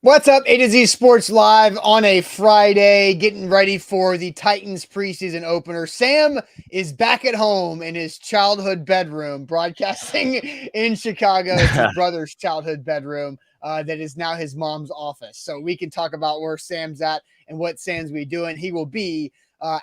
What's up, A to Z Sports Live on a Friday, getting ready for the Titans preseason opener. Sam is back at home in his childhood bedroom, broadcasting in Chicago. It's his brother's childhood bedroom that is now his mom's office. So we can talk about where Sam's at and what Sam's be doing. He will be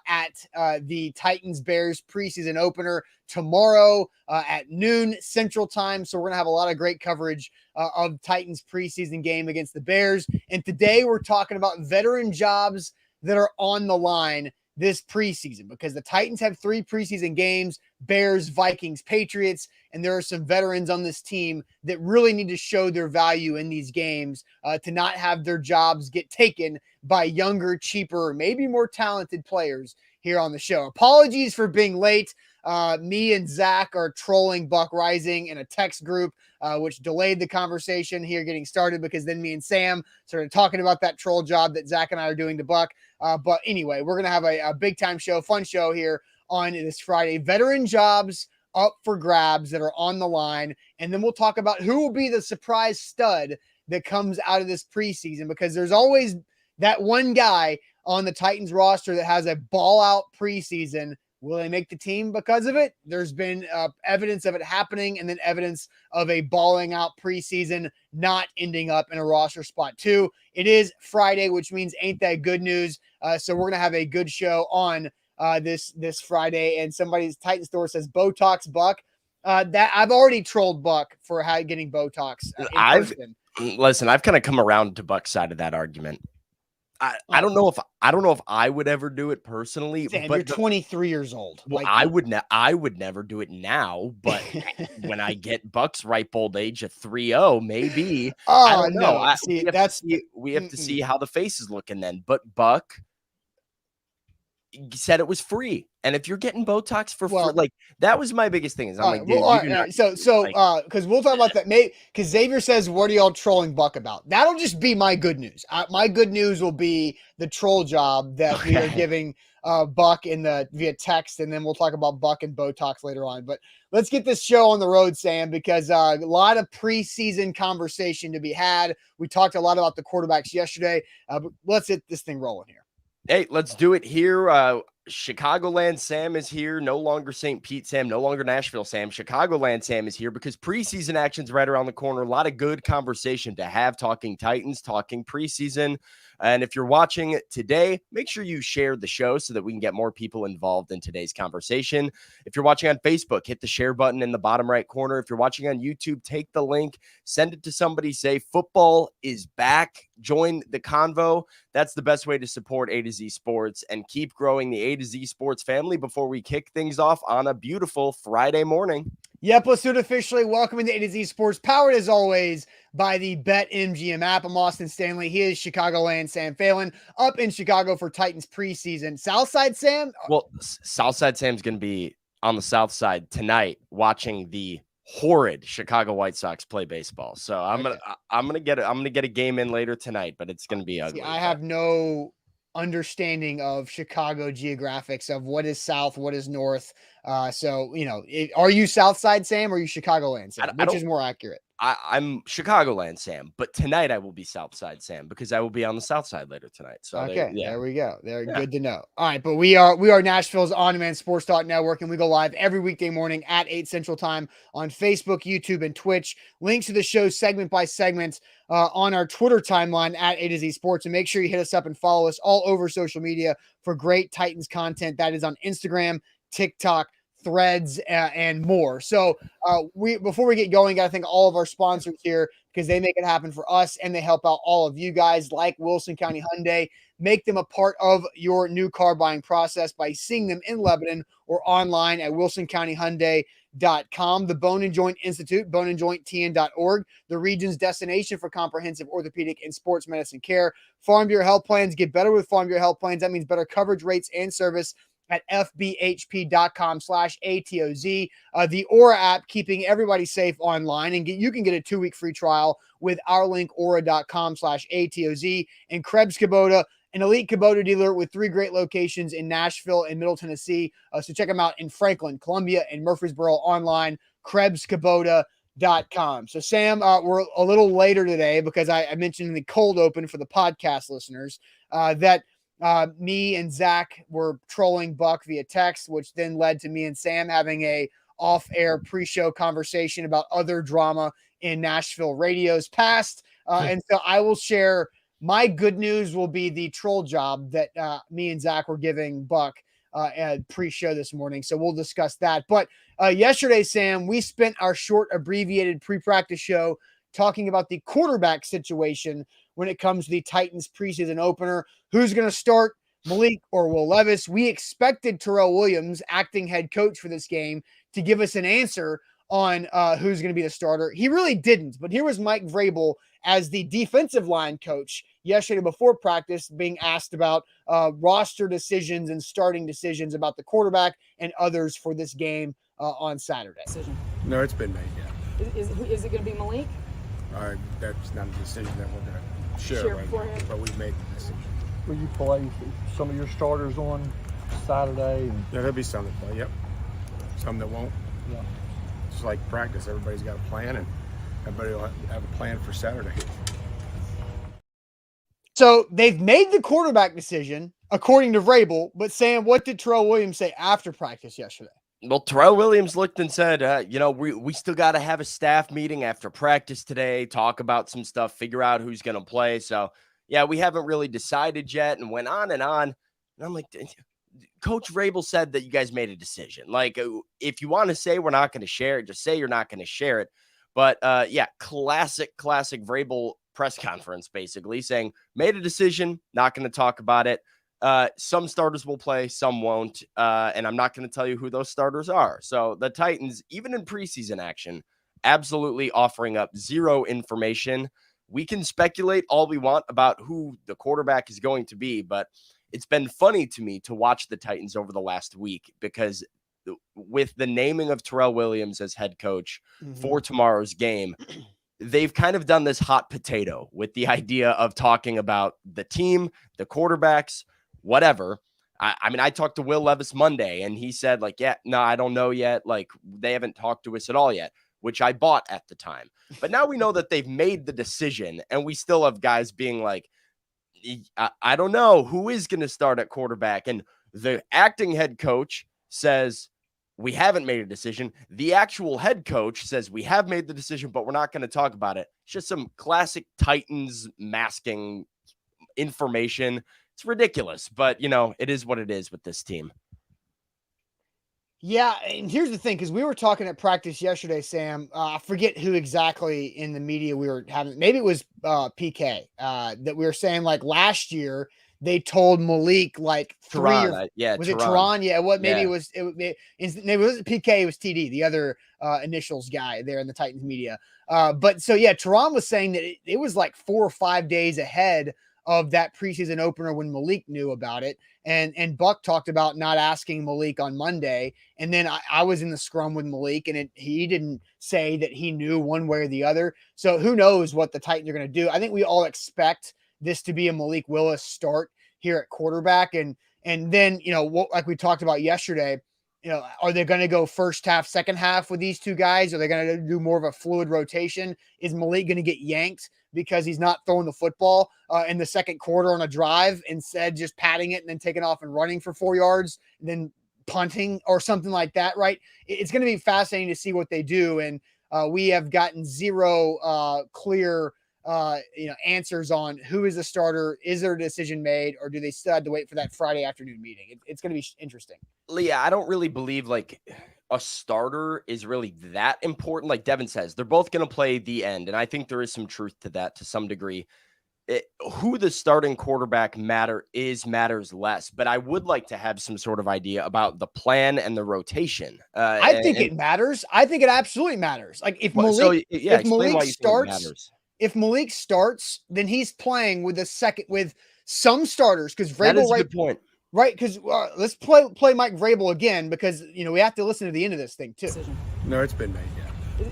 at the Titans-Bears preseason opener tomorrow at noon Central Time. So we're going to have a lot of great coverage of Titans preseason game against the Bears. And today we're talking about veteran jobs that are on the line this preseason because the Titans have 3 preseason games: Bears, Vikings, Patriots, and there are some veterans on this team that really need to show their value in these games to not have their jobs get taken by younger, cheaper, maybe more talented players here on the show. Apologies for being late. Me and Zach are trolling Buck Rising in a text group, which delayed the conversation here getting started because then me and Sam started talking about that troll job that Zach and I are doing to Buck. But anyway, we're going to have a big time show, fun show here on this Friday. Veteran jobs up for grabs that are on the line. And then we'll talk about who will be the surprise stud that comes out of this preseason, because there's always that one guy on the Titans roster that has a ball out preseason. Will they make the team because of it? There's been evidence of it happening, and then evidence of a balling out preseason not ending up in a roster spot too. It is Friday, which means ain't that good news. So we're going to have a good show on this Friday. And somebody's Titan store says Botox Buck. That I've already trolled Buck for getting Botox in person. Listen, I've kind of come around to Buck's side of that argument. I don't know if I would ever do it personally. Sam, but you're 23 years old. Well, I would never do it now, but when I get Buck's ripe old age of 30, maybe. Oh, I don't know. No. We have to see how the face is looking then. But Buck said it was free, and if you're getting Botox for free, like, that was my biggest thing. Is I'm like, dude, because we'll talk about that. Maybe because Xavier says, "What are y'all trolling Buck about?" That'll just be my good news. My good news will be the troll job that we are giving Buck via text, and then we'll talk about Buck and Botox later on. But let's get this show on the road, Sam, because a lot of preseason conversation to be had. We talked a lot about the quarterbacks yesterday, but let's get this thing rolling here. Hey, let's do it here. Chicagoland Sam is here. No longer St. Pete Sam, no longer Nashville Sam. Chicagoland Sam is here because preseason action's right around the corner. A lot of good conversation to have, talking Titans, talking preseason. And if you're watching today, make sure you share the show so that we can get more people involved in today's conversation. If you're watching on Facebook, hit the share button in the bottom right corner. If you're watching on YouTube, take the link, send it to somebody, say football is back. Join the convo. That's the best way to support A to Z Sports and keep growing the A to Z Sports family before we kick things off on a beautiful Friday morning. Yep, let's do it officially. Welcome to A to Z Sports, powered as always by the BetMGM app. I'm Austin Stanley. He is Chicagoland Sam Phelan, up in Chicago for Titans preseason. Southside Sam? Well, Southside Sam's going to be on the South Side tonight watching the horrid Chicago White Sox play baseball. So I'm gonna get a game in later tonight, but it's gonna be ugly. I have no understanding of Chicago geographics of what is south, what is north. So are you Southside Sam or are you Chicagoland Sam? Which is more accurate? I'm Chicagoland Sam, but tonight I will be Southside Sam because I will be on the South Side later tonight. So there we go. Good to know. All right, but we are Nashville's on-demand sports talk network, and we go live every weekday morning at 8 Central Time on Facebook, YouTube, and Twitch. Links to the show segment by segment on our Twitter timeline at A to Z Sports, and make sure you hit us up and follow us all over social media for great Titans content. That is on Instagram, TikTok, Threads, and more. So before we get going, got to thank all of our sponsors here because they make it happen for us and they help out all of you guys, like Wilson County Hyundai. Make them a part of your new car buying process by seeing them in Lebanon or online at wilsoncountyhyundai.com. The Bone and Joint Institute, boneandjointtn.org, the region's destination for comprehensive orthopedic and sports medicine care. Farm Bureau Health Plans. Get better with Farm Bureau Health Plans. That means better coverage rates and service at fbhp.com/ATOZ. The Aura app, keeping everybody safe online, and you can get a 2-week free trial with our link, aura.com/ATOZ. And Krebs Kubota, an elite Kubota dealer with 3 great locations in Nashville and Middle Tennessee. So check them out in Franklin, Columbia, and Murfreesboro online, KrebsKubota.com. So Sam, we're a little later today because I mentioned in the cold open for the podcast listeners that me and Zach were trolling Buck via text, which then led to me and Sam having a off-air pre-show conversation about other drama in Nashville radio's past. And so I will share my good news will be the troll job that me and Zach were giving Buck pre-show this morning. So we'll discuss that. But yesterday, Sam, we spent our short abbreviated pre-practice show talking about the quarterback situation when it comes to the Titans preseason opener. Who's going to start, Malik or Will Levis? We expected Terrell Williams, acting head coach for this game, to give us an answer on who's going to be the starter. He really didn't, but here was Mike Vrabel as the defensive line coach yesterday before practice being asked about roster decisions and starting decisions about the quarterback and others for this game on Saturday. No, it's been made, yeah. Is it going to be Malik? That's not a decision that we're going to share right now, but we've made the decision. Will you play some of your starters on Saturday? Yeah, there'll be some that play, yep. Some that won't. Yeah. Just like practice, everybody's got a plan, and everybody will have a plan for Saturday. So they've made the quarterback decision, according to Vrabel. But Sam, what did Terrell Williams say after practice yesterday? Well, Terrell Williams looked and said, we still got to have a staff meeting after practice today, talk about some stuff, figure out who's going to play. So, yeah, we haven't really decided yet, and went on. And I'm like, Coach Vrabel said that you guys made a decision. Like, if you want to say we're not going to share it, just say you're not going to share it. But, yeah, classic Vrabel press conference, basically saying, made a decision, not going to talk about it. Some starters will play, some won't. And I'm not going to tell you who those starters are. So the Titans, even in preseason action, absolutely offering up zero information. We can speculate all we want about who the quarterback is going to be, but it's been funny to me to watch the Titans over the last week because with the naming of Terrell Williams as head coach for tomorrow's game, they've kind of done this hot potato with the idea of talking about the team, the quarterbacks, whatever. I mean, I talked to Will Levis Monday and he said like, yeah, no, I don't know yet. Like they haven't talked to us at all yet, which I bought at the time. But now we know that they've made the decision and we still have guys being like, I don't know who is going to start at quarterback. And the acting head coach says, we haven't made a decision. The actual head coach says we have made the decision, but we're not going to talk about it. It's just some classic Titans masking information. It's ridiculous, but, it is what it is with this team. Yeah, and here's the thing, because we were talking at practice yesterday, Sam. I forget who exactly in the media we were having. Maybe it was PK that we were saying, like, last year they told Malik, like, Tehran, was it Tehran? Yeah, it was PK, it was TD, the other initials guy there in the Titans media. But so, yeah, Tehran was saying that it was like 4 or 5 days ahead of that preseason opener when Malik knew about it. And Buck talked about not asking Malik on Monday. And then I was in the scrum with Malik and he didn't say that he knew one way or the other. So who knows what the Titans are going to do. I think we all expect this to be a Malik Willis start here at quarterback. And then, like we talked about yesterday, are they going to go first half, second half with these two guys? Are they going to do more of a fluid rotation? Is Malik going to get yanked because he's not throwing the football in the second quarter on a drive, instead just patting it and then taking off and running for 4 yards and then punting or something like that, right? It's going to be fascinating to see what they do. And we have gotten zero clear answers on who is the starter. Is there a decision made, or do they still have to wait for that Friday afternoon meeting? It's going to be interesting. Leah, I don't really believe like a starter is really that important. Like Devin says, they're both going to play the end. And I think there is some truth to that to some degree. Who the starting quarterback matters less, but I would like to have some sort of idea about the plan and the rotation. I think it matters. I think it absolutely matters. Like if Malik, if Malik starts, then he's playing with some starters because Vrabel. That is a good point. Right, because let's play Mike Vrabel again because we have to listen to the end of this thing too. No, it's been made, yeah.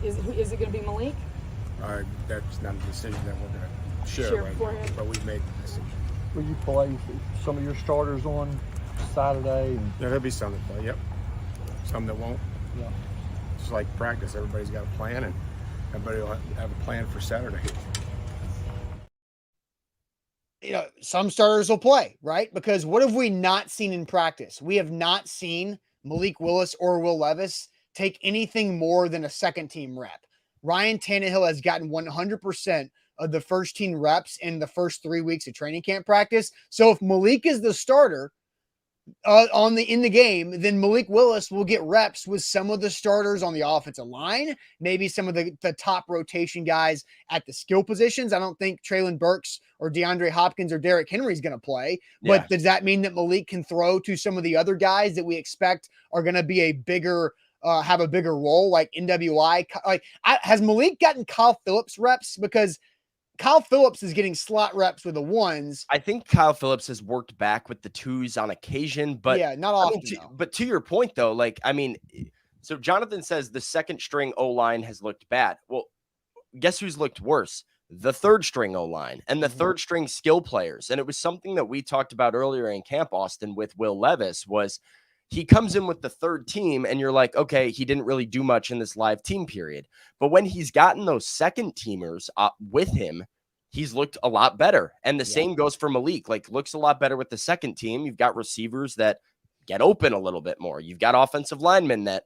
Is it going to be Malik? That's not a decision that we're going to share right now, but we've made the decision. Will you play some of your starters on Saturday? Yeah, there'll be some that play, yep. Some that won't. Yeah. Just like practice, everybody's got a plan, and everybody will have a plan for Saturday. Some starters will play, right? Because what have we not seen in practice? We have not seen Malik Willis or Will Levis take anything more than a second team rep. Ryan Tannehill has gotten 100% of the first team reps in the first 3 weeks of training camp practice. So if Malik is the starter in the game, then Malik Willis will get reps with some of the starters on the offensive line, maybe some of the top rotation guys at the skill positions. I don't think Treylon Burks or DeAndre Hopkins or Derrick Henry is going to play, but does that mean that Malik can throw to some of the other guys that we expect are going to be have a bigger role, like NWI? Has Malik gotten Kyle Phillips reps? Because Kyle Phillips is getting slot reps with the ones. I think Kyle Phillips has worked back with the twos on occasion, but yeah, not often. But to your point, though, so Jonathan says the second string O-line has looked bad. Well, guess who's looked worse? The third string O-line and the third string skill players. And it was something that we talked about earlier in camp, Austin, with Will Levis, was he comes in with the third team and you're like, okay, he didn't really do much in this live team period. But when he's gotten those second teamers with him, he's looked a lot better. And the same goes for Malik, looks a lot better with the second team. You've got receivers that get open a little bit more. You've got offensive linemen that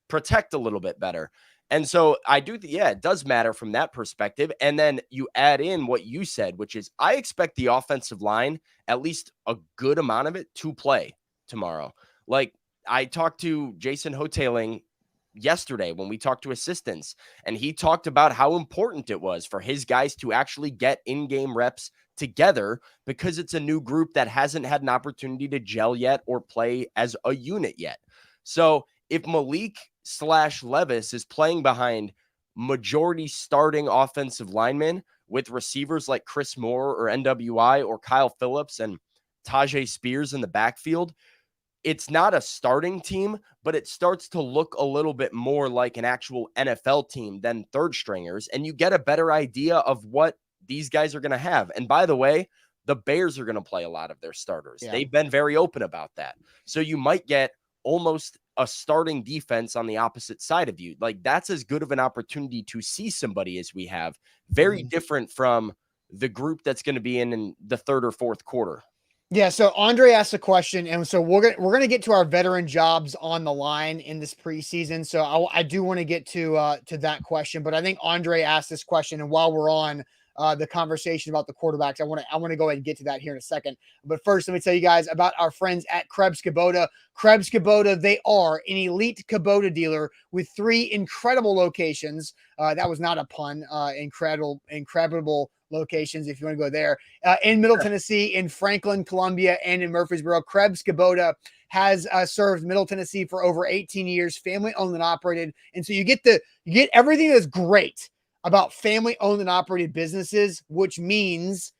protect a little bit better. And so I do, it does matter from that perspective. And then you add in what you said, which is I expect the offensive line, at least a good amount of it, to play tomorrow. I talked to Jason Hoteling yesterday when we talked to assistants, and he talked about how important it was for his guys to actually get in-game reps together because it's a new group that hasn't had an opportunity to gel yet or play as a unit yet. So if Malik/Levis is playing behind majority starting offensive linemen with receivers like Chris Moore or NWI or Kyle Phillips and Tajay Spears in the backfield, it's not a starting team, but it starts to look a little bit more like an actual NFL team than third stringers. And you get a better idea of what these guys are going to have. And by the way, the Bears are going to play a lot of their starters. Yeah. They've been very open about that. So you might get almost a starting defense on the opposite side of you. That's as good of an opportunity to see somebody as we have. Very different from the group that's going to be in the third or fourth quarter. Yeah, so Andre asked a question, and so we're gonna get to our veteran jobs on the line in this preseason. So I do want to get to that question, but I think Andre asked this question, and while we're on the conversation about the quarterbacks, I want to go ahead and get to that here in a second. But first, let me tell you guys about our friends at Krebs Kubota. Krebs Kubota, they are an elite Kubota dealer with 3 incredible locations. That was not a pun. Incredible locations if you want to go there, in Middle Tennessee, in Franklin, Columbia, and in Murfreesboro. Krebs Kubota has served Middle Tennessee for over 18 years, family owned and operated. And so you get everything that's great about family owned and operated businesses, which means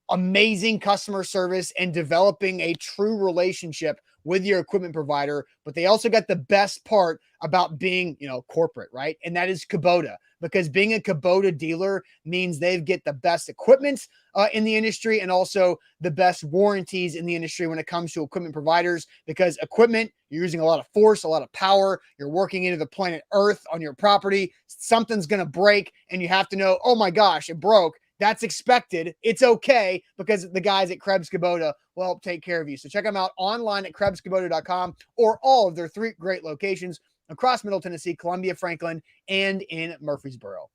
amazing customer service and developing a true relationship with your equipment provider. But they also got the best part about being, corporate, right? And that is Kubota, because being a Kubota dealer means they get the best equipment in the industry and also the best warranties in the industry when it comes to equipment providers, because equipment, you're using a lot of force, a lot of power, you're working into the planet Earth on your property, something's going to break and you have to know, oh my gosh, it broke. That's expected. It's okay, because the guys at Krebs Kubota will help take care of you. So check them out online at KrebsKubota.com or all of their 3 great locations across Middle Tennessee, Columbia, Franklin, and in Murfreesboro.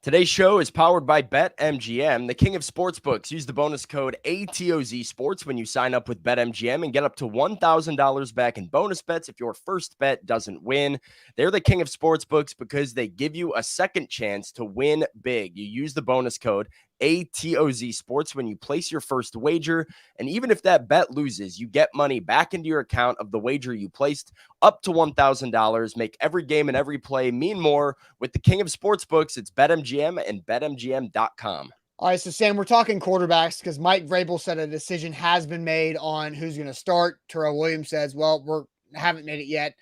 Today's show is powered by BetMGM, the king of sportsbooks. Use the bonus code ATOZ Sports when you sign up with BetMGM and get up to $1,000 back in bonus bets if your first bet doesn't win. They're the king of sportsbooks because they give you a second chance to win big. You use the bonus code ATOZ Sports when you place your first wager, and even if that bet loses, you get money back into your account of the wager you placed up to $1,000. Make every game and every play mean more with the king of sportsbooks. It's BetMGM and BetMGM.com. All right, so Sam, we're talking quarterbacks because Mike Vrabel said a decision has been made on who's going to start. Terrell Williams says, well, haven't made it yet.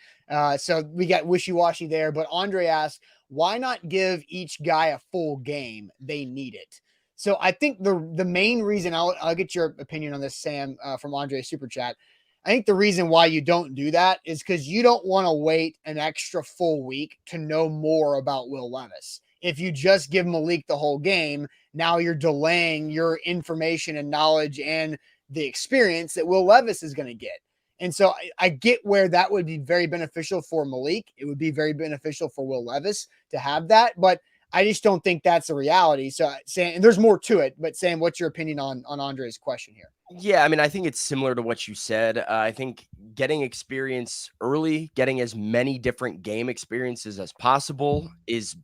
So we got wishy-washy there. But Andre asked, why not give each guy a full game? They need it. So I think the main reason, I'll get your opinion on this, Sam, from Andre's Super Chat. I think the reason why you don't do that is because you don't want to wait an extra full week to know more about Will Levis. If you just give Malik the whole game, now you're delaying your information and knowledge and the experience that Will Levis is going to get. And so I get where that would be very beneficial for Malik. It would be very beneficial for Will Levis to have that, but I just don't think that's a reality. So Sam, and there's more to it, but Sam, what's your opinion on Andre's question here? Yeah, I mean, I think it's similar to what you said. I think getting experience early, getting as many different game experiences as possible is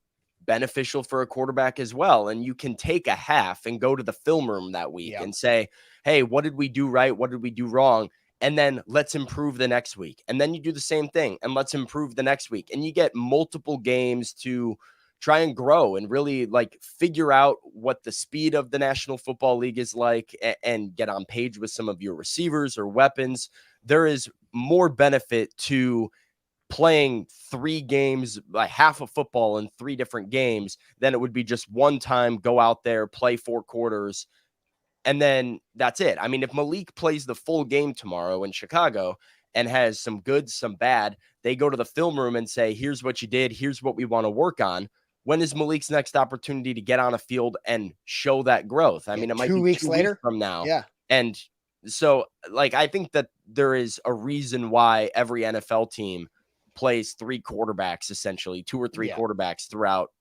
beneficial for a quarterback as well. And you can take a half and go to the film room that week and say, hey, what did we do right? What did we do wrong? And then let's improve the next week. And then you do the same thing and let's improve the next week. And you get multiple games to try and grow and really like figure out what the speed of the National Football League is like and get on page with some of your receivers or weapons. There is more benefit to playing 3 games, like half of football in 3 different games, than it would be just one time, go out there, play 4 quarters, and then that's it. I mean, if Malik plays the full game tomorrow in Chicago and has some good, some bad, they go to the film room and say, here's what you did, here's what we want to work on. When is Malik's next opportunity to get on a field and show that growth? I mean, it might 2 be weeks 2 later weeks from now. Yeah. And so, like, I think that there is a reason why every NFL team plays 3 quarterbacks, essentially 2 or 3 quarterbacks throughout,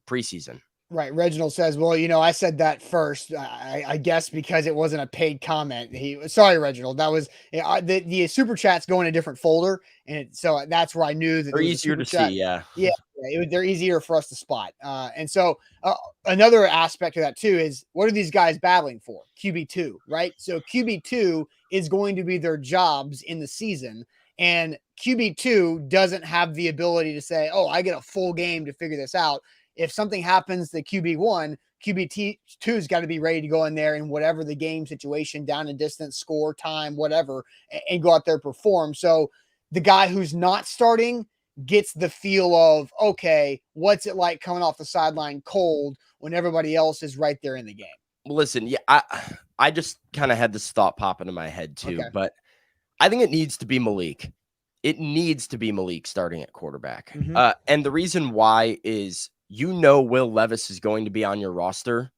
preseason. Right. Reginald says, well, I said that first, I guess because it wasn't a paid comment. Sorry, Reginald. That was the super chats go in a different folder. And so that's where I knew that they're easier to see. Yeah. They're easier for us to spot. And so another aspect of that too is, what are these guys battling for? QB2, right? So QB2 is going to be their jobs in the season. And QB2 doesn't have the ability to say, oh, I get a full game to figure this out. If something happens to QB1, QB2's got to be ready to go in there in whatever the game situation, down and distance, score, time, whatever, and go out there and perform. So the guy who's not starting gets the feel of, okay, what's it like coming off the sideline cold when everybody else is right there in the game? Listen, I just kind of had this thought pop into my head too, but I think it needs to be Malik. It needs to be Malik starting at quarterback. And the reason why is, Will Levis is going to be on your roster.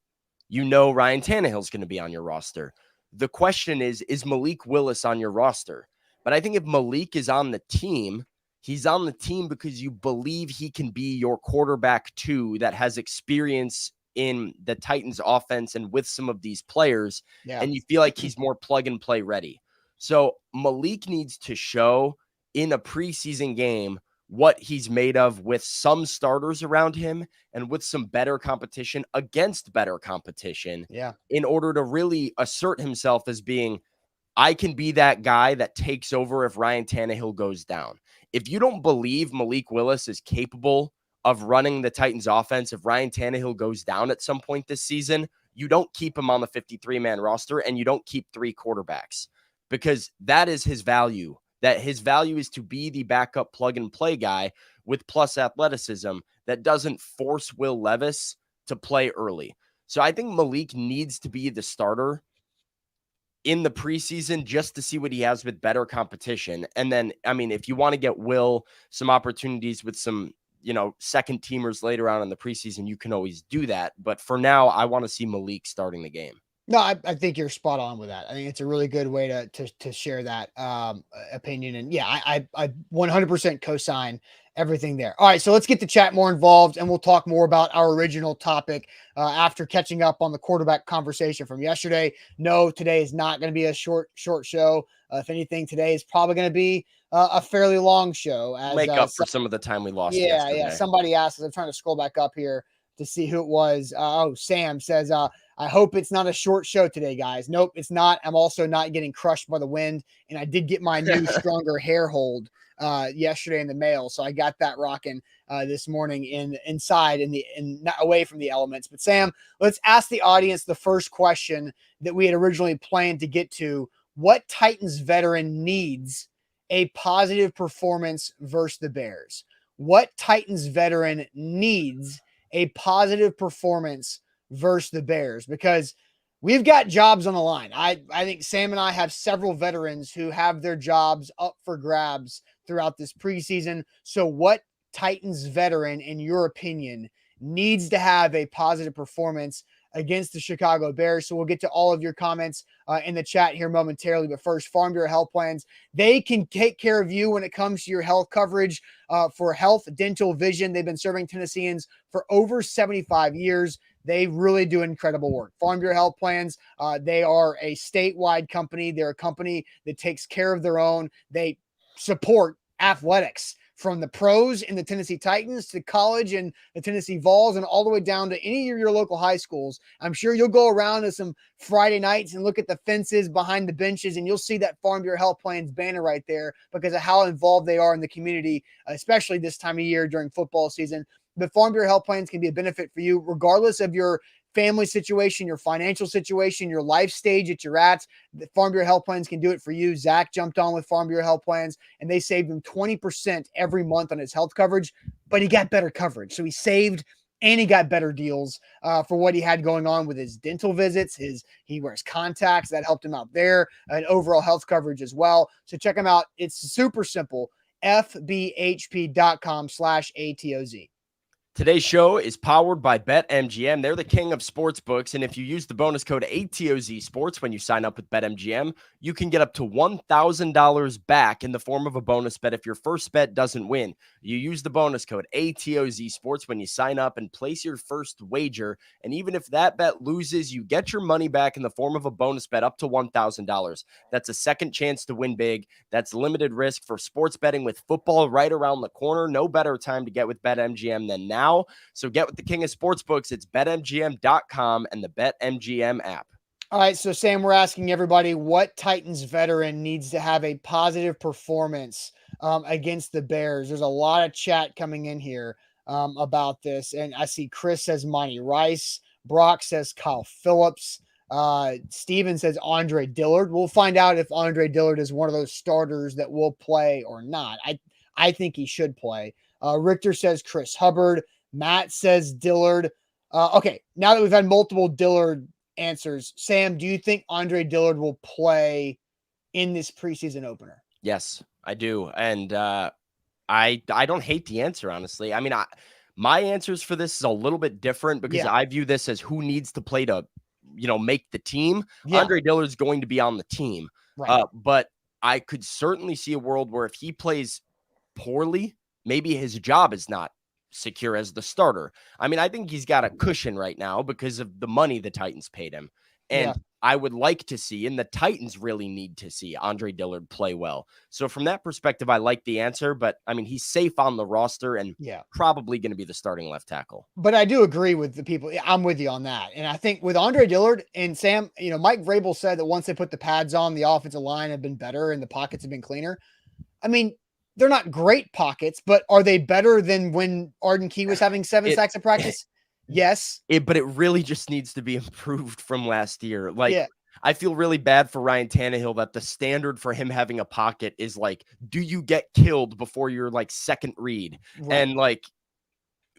Ryan Tannehill is going to be on your roster. The question is Malik Willis on your roster? But I think if Malik is on the team, he's on the team because you believe he can be your quarterback too, that has experience in the Titans offense and with some of these players. And you feel like he's more plug and play ready. So Malik needs to show in a preseason game what he's made of, with some starters around him and with some better competition against better competition, in order to really assert himself as being, I can be that guy that takes over if Ryan Tannehill goes down. If you don't believe Malik Willis is capable of running the Titans offense if Ryan Tannehill goes down at some point this season, you don't keep him on the 53-man roster and you don't keep 3 quarterbacks, because that is his value. That his value is to be the backup plug and play guy with plus athleticism that doesn't force Will Levis to play early. So I think Malik needs to be the starter in the preseason just to see what he has with better competition. And then, I mean, if you want to get Will some opportunities with some, second teamers later on in the preseason, you can always do that. But for now, I want to see Malik starting the game. No, I think you're spot on with that. I think it's a really good way to share that opinion. And I 100% co-sign everything there. All right, so let's get the chat more involved, and we'll talk more about our original topic after catching up on the quarterback conversation from yesterday. No, today is not going to be a short show. If anything, today is probably going to be a fairly long show. Make up for some of the time we lost yesterday. Yeah. Somebody asked us. I'm trying to scroll back up here to see who it was. Sam says, I hope it's not a short show today, guys. Nope, it's not. I'm also not getting crushed by the wind. And I did get my new stronger hair hold yesterday in the mail. So I got that rocking this morning inside and not away from the elements. But Sam, let's ask the audience the first question that we had originally planned to get to. What Titans veteran needs a positive performance versus the Bears? What Titans veteran needs a positive performance versus the Bears? Because we've got jobs on the line. I think Sam and I have several veterans who have their jobs up for grabs throughout this preseason. So what Titans veteran, in your opinion, needs to have a positive performance against the Chicago Bears? So we'll get to all of your comments in the chat here momentarily. But first, Farm Bureau Health Plans. They can take care of you when it comes to your health coverage for health, dental, vision. They've been serving Tennesseans for over 75 years. They really do incredible work. Farm Bureau Health Plans, they are a statewide company. They're a company that takes care of their own. They support athletics from the pros in the Tennessee Titans to college and the Tennessee Vols and all the way down to any of your local high schools. I'm sure you'll go around to some Friday nights and look at the fences behind the benches, and you'll see that Farm Bureau Health Plans banner right there because of how involved they are in the community, especially this time of year during football season. But Farm Bureau Health Plans can be a benefit for you regardless of your family situation, your financial situation, your life stage that you're at. The Farm Bureau Health Plans can do it for you. Zach jumped on with Farm Bureau Health Plans, and they saved him 20% every month on his health coverage, but he got better coverage. So he saved and he got better deals for what he had going on with his dental visits. He wears contacts. That helped him out there, and overall health coverage as well. So check him out. It's super simple. FBHP.com/ATOZ. Today's show is powered by BetMGM. They're the king of sports books, and if you use the bonus code ATOZ Sports when you sign up with BetMGM, you can get up to $1,000 back in the form of a bonus bet if your first bet doesn't win. You use the bonus code ATOZ Sports when you sign up and place your first wager, and even if that bet loses, you get your money back in the form of a bonus bet up to $1,000. That's a second chance to win big. That's limited risk for sports betting with football right around the corner. No better time to get with BetMGM than now. So get with the king of sportsbooks. It's betmgm.com and the BetMGM app. All right, so Sam, we're asking everybody what Titans veteran needs to have a positive performance against the Bears. There's a lot of chat coming in here about this, and I see Chris says Monty Rice, Brock says Kyle Phillips, Steven says Andre Dillard. We'll find out if Andre Dillard is one of those starters that will play or not. I think he should play. Richter says Chris Hubbard. Matt says Dillard. Okay, now that we've had multiple Dillard answers, Sam, do you think Andre Dillard will play in this preseason opener? Yes, I do. And I don't hate the answer, honestly. I mean, my answers for this is a little bit different because I view this as who needs to play to, make the team. Yeah. Andre Dillard's going to be on the team. Right. But I could certainly see a world where if he plays poorly, maybe his job is not secure as the starter. I mean, I think he's got a cushion right now because of the money the Titans paid him. And I would like to see, and the Titans really need to see, Andre Dillard play well. So from that perspective, I like the answer, but I mean, he's safe on the roster and probably going to be the starting left tackle. But I do agree with the people. I'm with you on that. And I think with Andre Dillard and Sam, Mike Vrabel said that once they put the pads on, the offensive line have been better and the pockets have been cleaner. I mean, they're not great pockets, but are they better than when Arden Key was having 7 sacks in practice? Yes. But it really just needs to be improved from last year. I feel really bad for Ryan Tannehill that the standard for him having a pocket is like, do you get killed before your second read? Right. And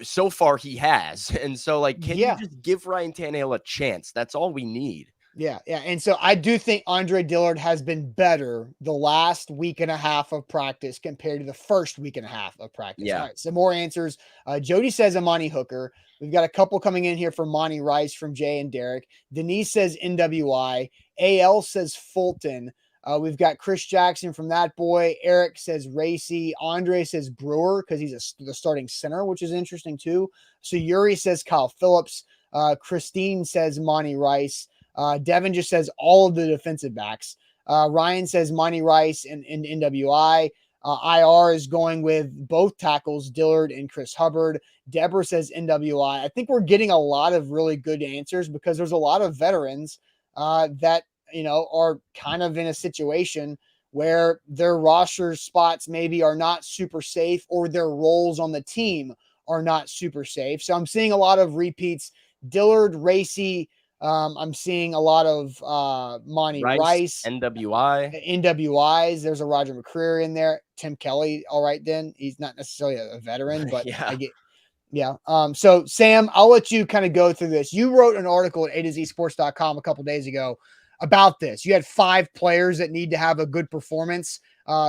so far he has. And so can you just give Ryan Tannehill a chance? That's all we need. Yeah. And so I do think Andre Dillard has been better the last week and a half of practice compared to the first week and a half of practice. Yeah. All right, some more answers. Jody says Amani Hooker. We've got a couple coming in here from Monty Rice, from Jay and Derek. Denise says NWI. AL says Fulton. We've got Chris Jackson from That Boy. Eric says Racy. Andre says Brewer because he's the starting center, which is interesting too. So Yuri says Kyle Phillips. Christine says Monty Rice. Devin just says all of the defensive backs. Ryan says Monty Rice and NWI. IR is going with both tackles, Dillard and Chris Hubbard. Deborah says NWI. I think we're getting a lot of really good answers because there's a lot of veterans that, are kind of in a situation where their roster spots maybe are not super safe or their roles on the team are not super safe. So I'm seeing a lot of repeats. Dillard, Racy. I'm seeing a lot of Monty Rice, NWIs. There's a Roger McCreary in there. Tim Kelly. All right, then he's not necessarily a veteran, but Yeah. So Sam, I'll let you kind of go through this. You wrote an article at A2ZSports.com a couple days ago about this. You had 5 players that need to have a good performance.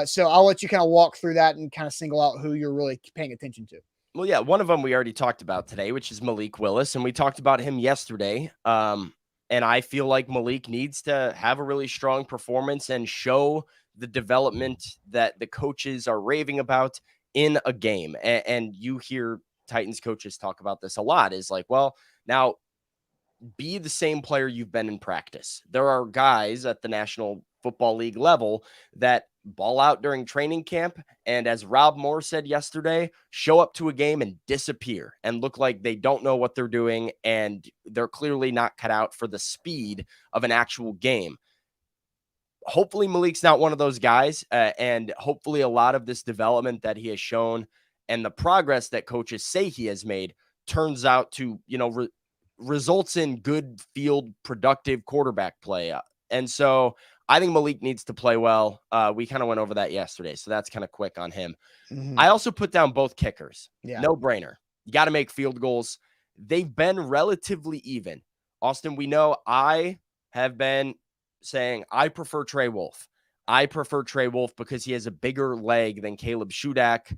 So I'll let you kind of walk through that and kind of single out who you're really paying attention to. Well, yeah, one of them we already talked about today, which is Malik Willis, and we talked about him yesterday. And I feel like Malik needs to have a really strong performance and show the development that the coaches are raving about in a game. And you hear Titans coaches talk about this a lot, is like, well, now be the same player you've been in practice. There are guys at the National Football League level that ball out during training camp, and as Rob Moore said yesterday, show up to a game and disappear and look like they don't know what they're doing, and they're clearly not cut out for the speed of an actual game. Hopefully Malik's not one of those guys, and hopefully a lot of this development that he has shown and the progress that coaches say he has made turns out to, results in good field productive quarterback play. And so I think Malik needs to play well. We kind of went over that yesterday, so that's kind of quick on him. Mm-hmm. I also put down both kickers. Yeah. No brainer. You got to make field goals. They've been relatively even. Austin, we know I have been saying I prefer Trey Wolff. I prefer Trey Wolff because he has a bigger leg than Caleb Shudak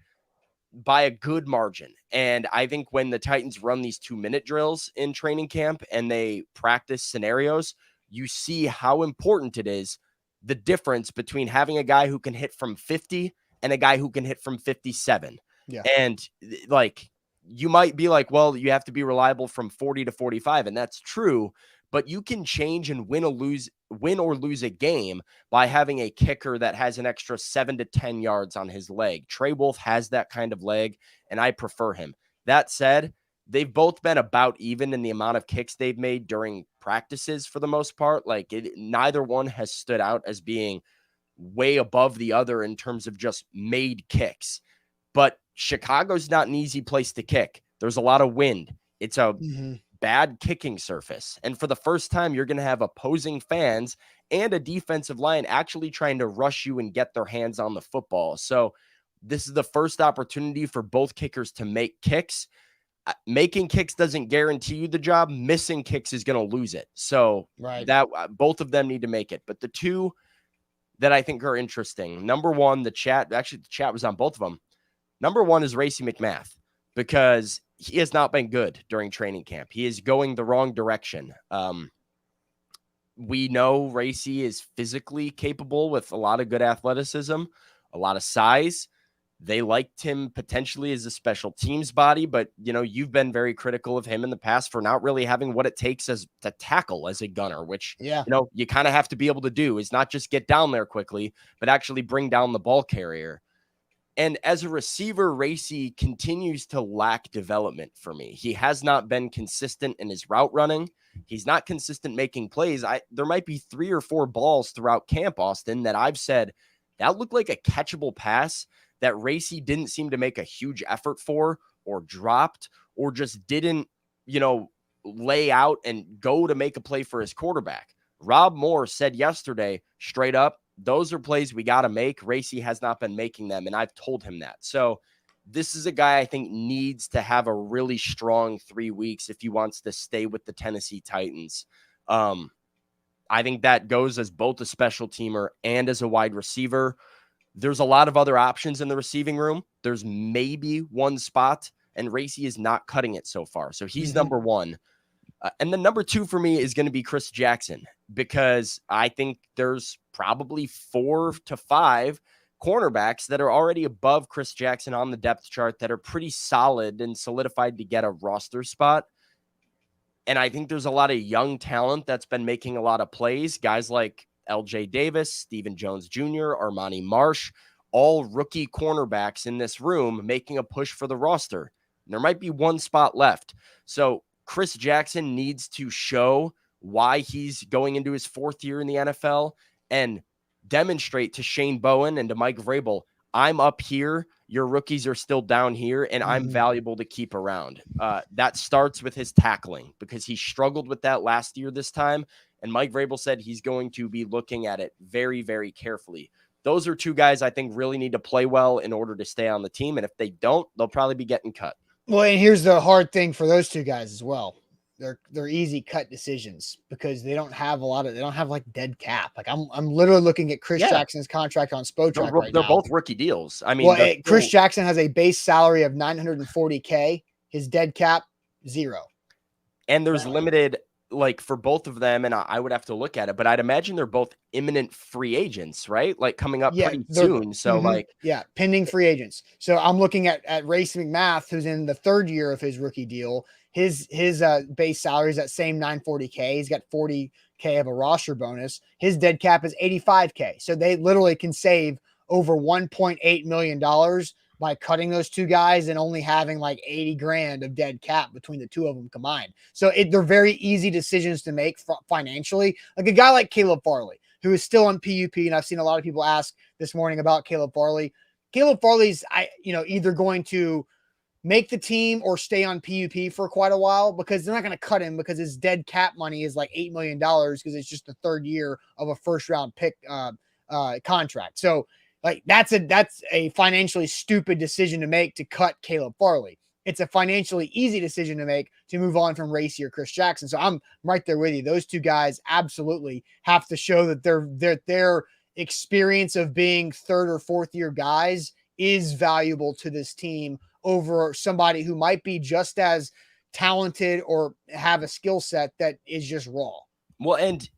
by a good margin. And I think when the Titans run these 2-minute drills in training camp and they practice scenarios, you see how important it is, the difference between having a guy who can hit from 50 and a guy who can hit from 57. Yeah. And like, you might be like, well, you have to be reliable from 40 to 45. And that's true, but you can change and win or lose a game by having a kicker that has an extra 7 to 10 yards on his leg. Trey Wolff has that kind of leg, and I prefer him. That said, they've both been about even in the amount of kicks they've made during practices for the most part. Like neither one has stood out as being way above the other in terms of just made kicks. But Chicago's not an easy place to kick. There's a lot of wind. It's a bad kicking surface. And for the first time, you're going to have opposing fans and a defensive line actually trying to rush you and get their hands on the football. So this is the first opportunity for both kickers to make kicks. Making kicks doesn't guarantee you the job. Missing kicks is going to lose it. So that both of them need to make it. But the two that I think are interesting, number one, the chat was on both of them. Number one is Racey McMath, because he has not been good during training camp. He is going the wrong direction. We know Racey is physically capable with a lot of good athleticism, a lot of size. They liked him potentially as a special teams body, but you've been very critical of him in the past for not really having what it takes as to tackle as a gunner, which, you kind of have to be able to do, is not just get down there quickly, but actually bring down the ball carrier. And as a receiver, Racey continues to lack development for me. He has not been consistent in his route running. He's not consistent making plays. There might be 3 or 4 balls throughout camp, Austin, that I've said that looked like a catchable pass that Racey didn't seem to make a huge effort for, or dropped, or just didn't, lay out and go to make a play for his quarterback. Rob Moore said yesterday, straight up, those are plays we got to make. Racey has not been making them, and I've told him that. So this is a guy I think needs to have a really strong 3 weeks if he wants to stay with the Tennessee Titans. I think that goes as both a special teamer and as a wide receiver. There's a lot of other options in the receiving room. There's maybe one spot, and Racey is not cutting it so far. So he's number one. And then number 2 for me is going to be Chris Jackson, because I think there's probably 4 to 5 cornerbacks that are already above Chris Jackson on the depth chart that are pretty solid and solidified to get a roster spot. And I think there's a lot of young talent that's been making a lot of plays. Guys like LJ Davis, Stephen Jones Jr., Armani Marsh, all rookie cornerbacks in this room making a push for the roster. There might be one spot left. So Chris Jackson needs to show why he's going into his 4th year in the NFL and demonstrate to Shane Bowen and to Mike Vrabel, I'm up here, your rookies are still down here, and I'm valuable to keep around. That starts with his tackling, because he struggled with that last year this time, and Mike Vrabel said he's going to be looking at it very, very carefully. Those are 2 guys I think really need to play well in order to stay on the team, and if they don't, they'll probably be getting cut. Well, and here's the hard thing for those two guys as well. They're easy cut decisions because they don't have like dead cap. Like I'm literally looking at Chris Yeah. Jackson's contract on Spotrac right They're now. both rookie deals. I mean, Well, Chris Jackson has a base salary of $940K. His dead cap, 0. and there's limited, like, for both of them, and I would have to look at it, but I'd imagine they're both imminent free agents, right? Like coming up pretty soon. So pending free agents. So I'm looking at Race McMath, who's in the 3rd year of his rookie deal. His base salary is that same $940K. He's got $40K of a roster bonus. His dead cap is $85K. So they literally can save over $1.8 million by cutting those two guys and only having like 80 grand of dead cap between the two of them combined. So they're very easy decisions to make financially. Like a guy like Caleb Farley, who is still on PUP, and I've seen a lot of people ask this morning about Caleb Farley. Caleb Farley's either going to make the team or stay on PUP for quite a while because they're not going to cut him because his dead cap money is like $8 million because it's just the 3rd year of a 1st round pick contract. So like that's a financially stupid decision to make to cut Caleb Farley. It's a financially easy decision to make to move on from Racy or Chris Jackson. So I'm right there with you. Those two guys absolutely have to show that their experience of being 3rd or 4th year guys is valuable to this team over somebody who might be just as talented or have a skill set that is just raw. Well, and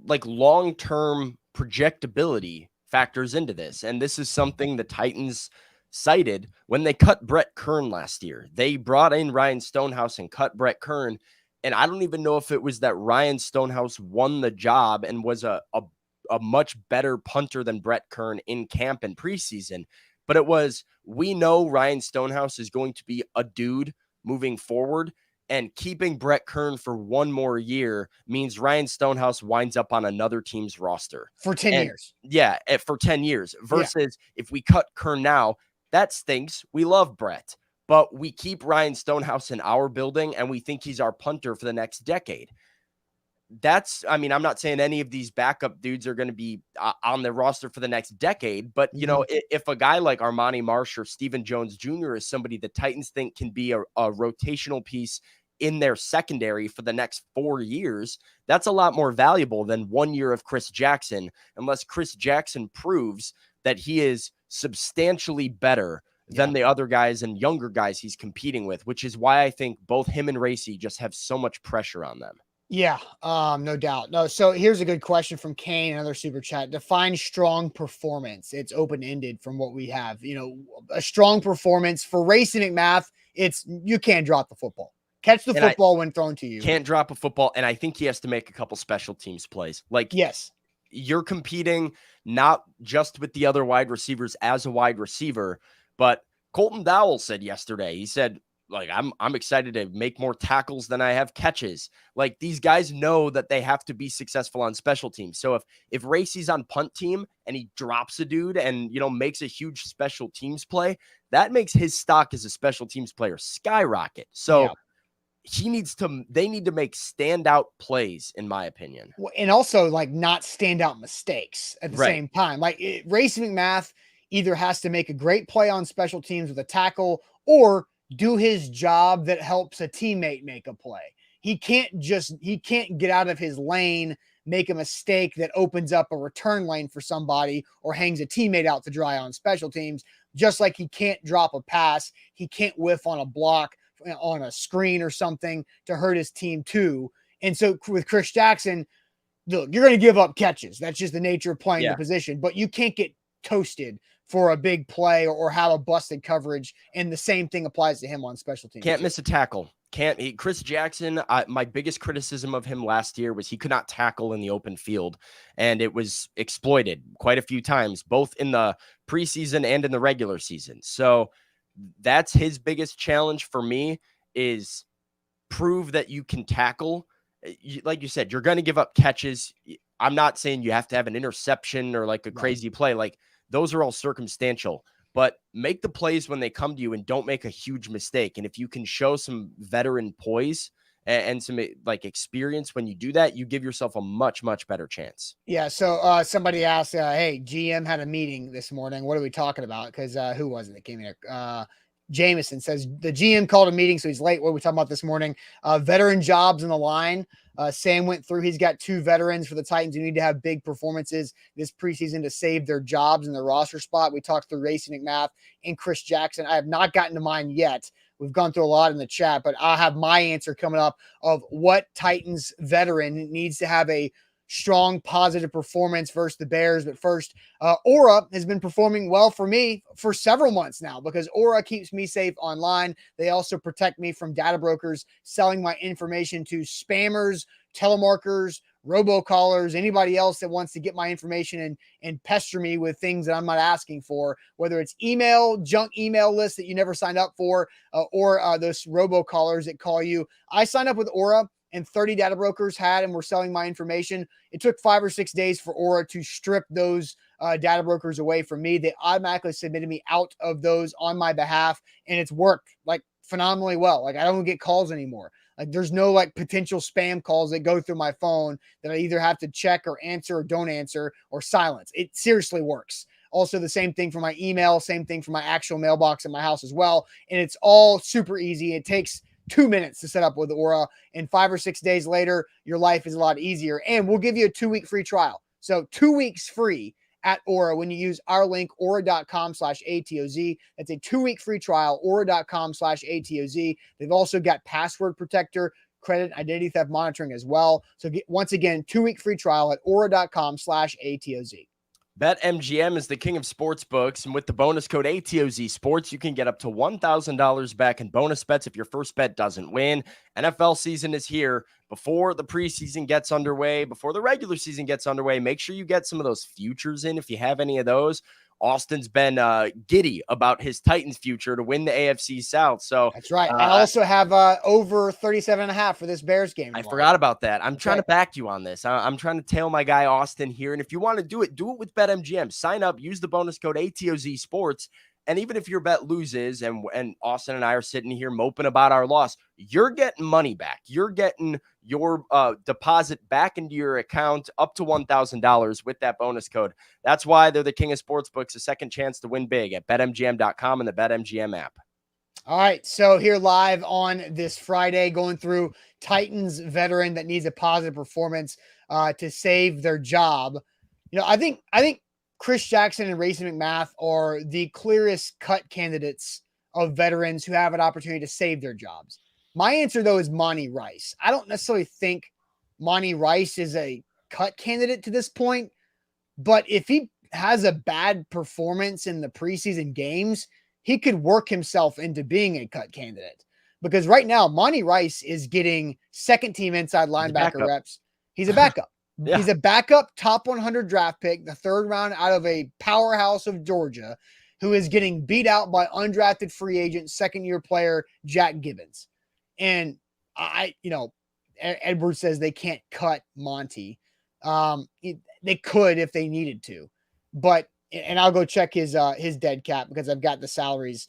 like long-term projectability factors into this. And this is something the Titans cited when they cut Brett Kern last year. They brought in Ryan Stonehouse and cut Brett Kern. And I don't even know if it was that Ryan Stonehouse won the job and was a much better punter than Brett Kern in camp and preseason. But it was, we know Ryan Stonehouse is going to be a dude moving forward, and keeping Brett Kern for one more year means Ryan Stonehouse winds up on another team's roster. For 10 years. Yeah, for 10 years. Versus if we cut Kern now, that stinks. We love Brett, but we keep Ryan Stonehouse in our building, and we think he's our punter for the next decade. I'm not saying any of these backup dudes are going to be on the roster for the next decade, but if a guy like Armani Marsh or Stephen Jones Jr. is somebody the Titans think can be a rotational piece in their secondary for the next 4 years, that's a lot more valuable than 1 year of Chris Jackson, unless Chris Jackson proves that he is substantially better than the other guys and younger guys he's competing with, which is why I think both him and Racy just have so much pressure on them. Yeah, no doubt. No, so here's a good question from Kane, another super chat. Define strong performance. It's open-ended from what we have. A strong performance for Racy McMath, it's you can't drop the football. Catch the football when thrown to you. Can't drop a football, and I think he has to make a couple special teams plays. Like, yes, you're competing not just with the other wide receivers as a wide receiver, but Colton Dowell said yesterday, he said, like, I'm excited to make more tackles than I have catches. Like, these guys know that they have to be successful on special teams. So if Racy's on punt team and he drops a dude and, makes a huge special teams play, that makes his stock as a special teams player skyrocket. So they need to make standout plays, in my opinion. And also, like, not standout mistakes at the same time. Like, Racy McMath either has to make a great play on special teams with a tackle or do his job that helps a teammate make a play. He can't get out of his lane, make a mistake that opens up a return lane for somebody or hangs a teammate out to dry on special teams. Just like he can't drop a pass, he can't whiff on a block on a screen or something to hurt his team too. And so with Chris Jackson, look, you're going to give up catches. That's just the nature of playing the position, but you can't get toasted for a big play or have a busted coverage. And the same thing applies to him on special teams. Can't miss a tackle. Chris Jackson, my biggest criticism of him last year was he could not tackle in the open field, and it was exploited quite a few times, both in the preseason and in the regular season. So that's his biggest challenge for me, is prove that you can tackle. Like you said, you're going to give up catches. I'm not saying you have to have an interception or like a crazy play. Like, those are all circumstantial, but make the plays when they come to you and don't make a huge mistake. And if you can show some veteran poise and some like experience when you do that, you give yourself a much, much better chance. Yeah. So somebody asked, hey, GM had a meeting this morning. What are we talking about? Because who was it that came here? Jameson says the GM called a meeting, so he's late. What we talking about this morning? Veteran jobs in the line. Sam went through. He's got 2 veterans for the Titans who need to have big performances this preseason to save their jobs and their roster spot. We talked through Racey McMath and Chris Jackson. I have not gotten to mine yet. We've gone through a lot in the chat, but I'll have my answer coming up of what Titans veteran needs to have a strong, positive performance versus the Bears. But first, Aura has been performing well for me for several months now because Aura keeps me safe online. They also protect me from data brokers selling my information to spammers, telemarketers, robocallers, anybody else that wants to get my information and pester me with things that I'm not asking for, whether it's email, junk email lists that you never signed up for, or those robocallers that call you. I signed up with Aura, and 30 data brokers had and were selling my information. It took 5 or 6 days for Aura to strip those data brokers away from me. They automatically submitted me out of those on my behalf, and it's worked like phenomenally well. Like I don't get calls anymore. Like there's no like potential spam calls that go through my phone that I either have to check or answer or don't answer or silence. It seriously works. Also the same thing for my email, same thing for my actual mailbox at my house as well. And it's all super easy. It takes 2 minutes to set up with Aura, and 5 or 6 days later, your life is a lot easier. And we'll give you a 2-week free trial. So 2 weeks free at Aura when you use our link, aura.com/ATOZ. That's a 2-week free trial, aura.com/ATOZ. They've also got password protector, credit, identity theft monitoring as well. So once again, 2-week free trial at aura.com/ATOZ. BetMGM is the king of sports books, and with the bonus code ATOZ Sports, you can get up to $1,000 back in bonus bets if your first bet doesn't win. NFL season is here. Before the preseason gets underway, before the regular season gets underway, make sure you get some of those futures in if you have any of those. Austin's been giddy about his Titans future to win the AFC South. So that's right. I also have over 37.5 for this Bears game. I forgot about that. I'm trying to back you on this. I'm trying to tail my guy Austin here. And if you want to do it with BetMGM. Sign up, use the bonus code ATOZ Sports. And even if your bet loses and Austin and I are sitting here moping about our loss, you're getting money back. You're getting your deposit back into your account up to $1,000 with that bonus code. That's why they're the king of sportsbooks, a second chance to win big at BetMGM.com and the BetMGM app. All right, so here live on this Friday, going through Titans veteran that needs a positive performance to save their job. You know, I think Chris Jackson and Racey McMath are the clearest cut candidates of veterans who have an opportunity to save their jobs. My answer, though, is Monty Rice. I don't necessarily think Monty Rice is a cut candidate to this point, but if he has a bad performance in the preseason games, he could work himself into being a cut candidate. Because right now, Monty Rice is getting second-team inside linebacker reps. He's a backup. Yeah. He's a backup top 100 draft pick, the 3rd round out of a powerhouse of Georgia, who is getting beat out by undrafted free agent second-year player Jack Gibbons. And Edwards says they can't cut Monty. They could if they needed to, but I'll go check his dead cap because I've got the salaries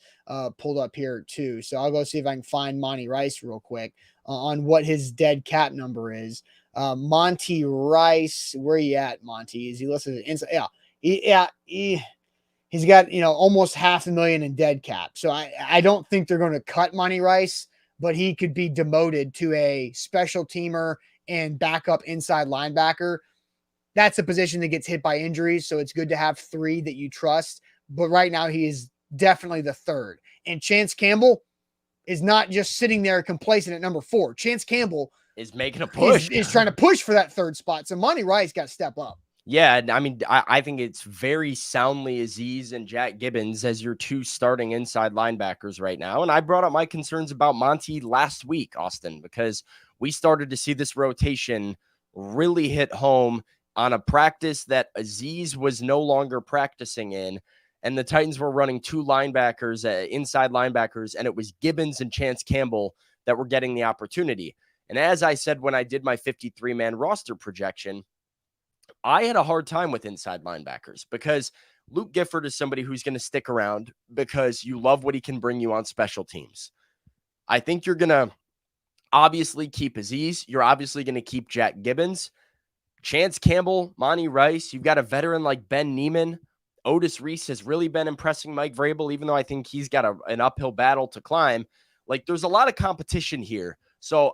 pulled up here too. So I'll go see if I can find Monty Rice real quick on what his dead cap number is. Monty Rice, where you at, Monty? Is he listed inside? Yeah, he's got almost $500,000 in dead cap. So I don't think they're going to cut Monty Rice, but he could be demoted to a special teamer and backup inside linebacker. That's a position that gets hit by injuries, so it's good to have 3 that you trust. But right now, he is definitely the 3rd. And Chance Campbell is not just sitting there complacent at number 4. Chance Campbell is making a push. Is trying to push for that 3rd spot. So Monty Rice got to step up. Yeah, I mean, I think it's very soundly Azeez and Jack Gibbons as your 2 starting inside linebackers right now. And I brought up my concerns about Monty last week, Austin, because we started to see this rotation really hit home on a practice that Azeez was no longer practicing in. And the Titans were running 2 linebackers, inside linebackers, and it was Gibbons and Chance Campbell that were getting the opportunity. And as I said when I did my 53-man roster projection, I had a hard time with inside linebackers because Luke Gifford is somebody who's going to stick around because you love what he can bring you on special teams. I think you're going to obviously keep Azeez. You're obviously going to keep Jack Gibbons. Chance Campbell, Monty Rice, you've got a veteran like Ben Neiman. Otis Reese has really been impressing Mike Vrabel, even though I think he's got an uphill battle to climb. Like, there's a lot of competition here. So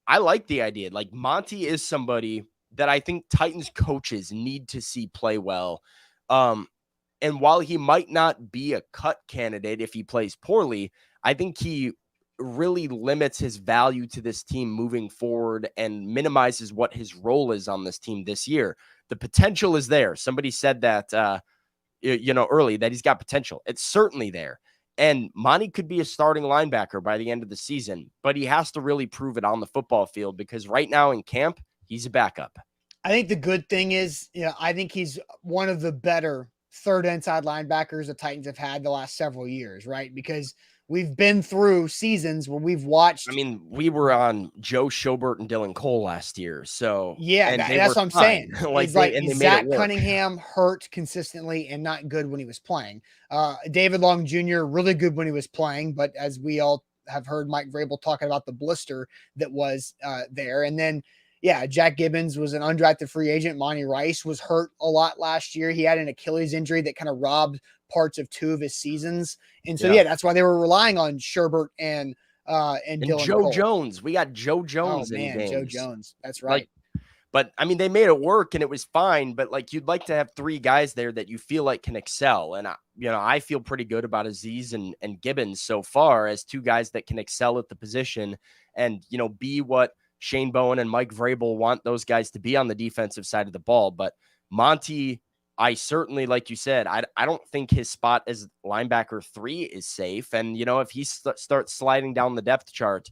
I like the idea. Like, Monty is somebody that I think Titans coaches need to see play well. And while he might not be a cut candidate if he plays poorly, I think he really limits his value to this team moving forward and minimizes what his role is on this team this year. The potential is there. Somebody said that, early, that he's got potential. It's certainly there. And Monty could be a starting linebacker by the end of the season, but he has to really prove it on the football field, because right now in camp, he's a backup. I think the good thing is, I think he's one of the better third inside linebackers the Titans have had the last several years, right? Because we've been through seasons where we've watched. I mean, we were on Joe Schobert and Dylan Cole last year. So yeah, that's what I'm saying. Like, Zach Cunningham hurt consistently and not good when he was playing. David Long Jr. really good when he was playing, but as we all have heard Mike Vrabel talking about the blister that was there. And then, Jack Gibbons was an undrafted free agent. Monty Rice was hurt a lot last year. He had an Achilles injury that kind of robbed parts of 2 of his seasons. And so, that's why they were relying on Sherbert and Dylan Joe Cole. Jones. We got Joe Jones in games. Joe Jones. That's right. But I mean, they made it work and it was fine. But like, you'd like to have 3 guys there that you feel like can excel. And I feel pretty good about Aziz and Gibbons so far as 2 guys that can excel at the position and, be what Shane Bowen and Mike Vrabel want those guys to be on the defensive side of the ball. But Monty, I certainly, like you said, I don't think his spot as linebacker 3 is safe. And, if he starts sliding down the depth chart,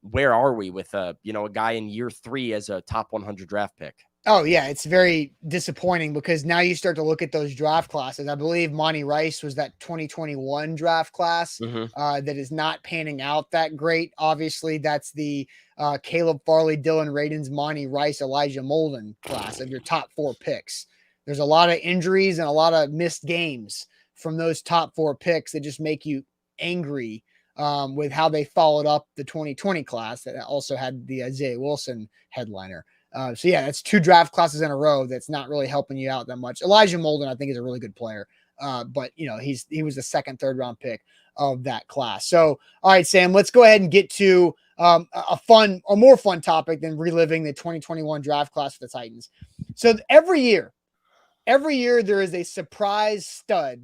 where are we with a guy in year 3 as a top 100 draft pick? Oh, yeah, it's very disappointing because now you start to look at those draft classes. I believe Monty Rice was that 2021 draft class that is not panning out that great. Obviously, that's the Caleb Farley, Dylan Radins, Monty Rice, Elijah Molden class of your top 4 picks. There's a lot of injuries and a lot of missed games from those top 4 picks that just make you angry with how they followed up the 2020 class that also had the Isaiah Wilson headliner. That's 2 draft classes in a row that's not really helping you out that much. Elijah Molden, I think, is a really good player, but he was the 2nd, 3rd round pick of that class. So, all right, Sam, let's go ahead and get to a more fun topic than reliving the 2021 draft class for the Titans. So every year there is a surprise stud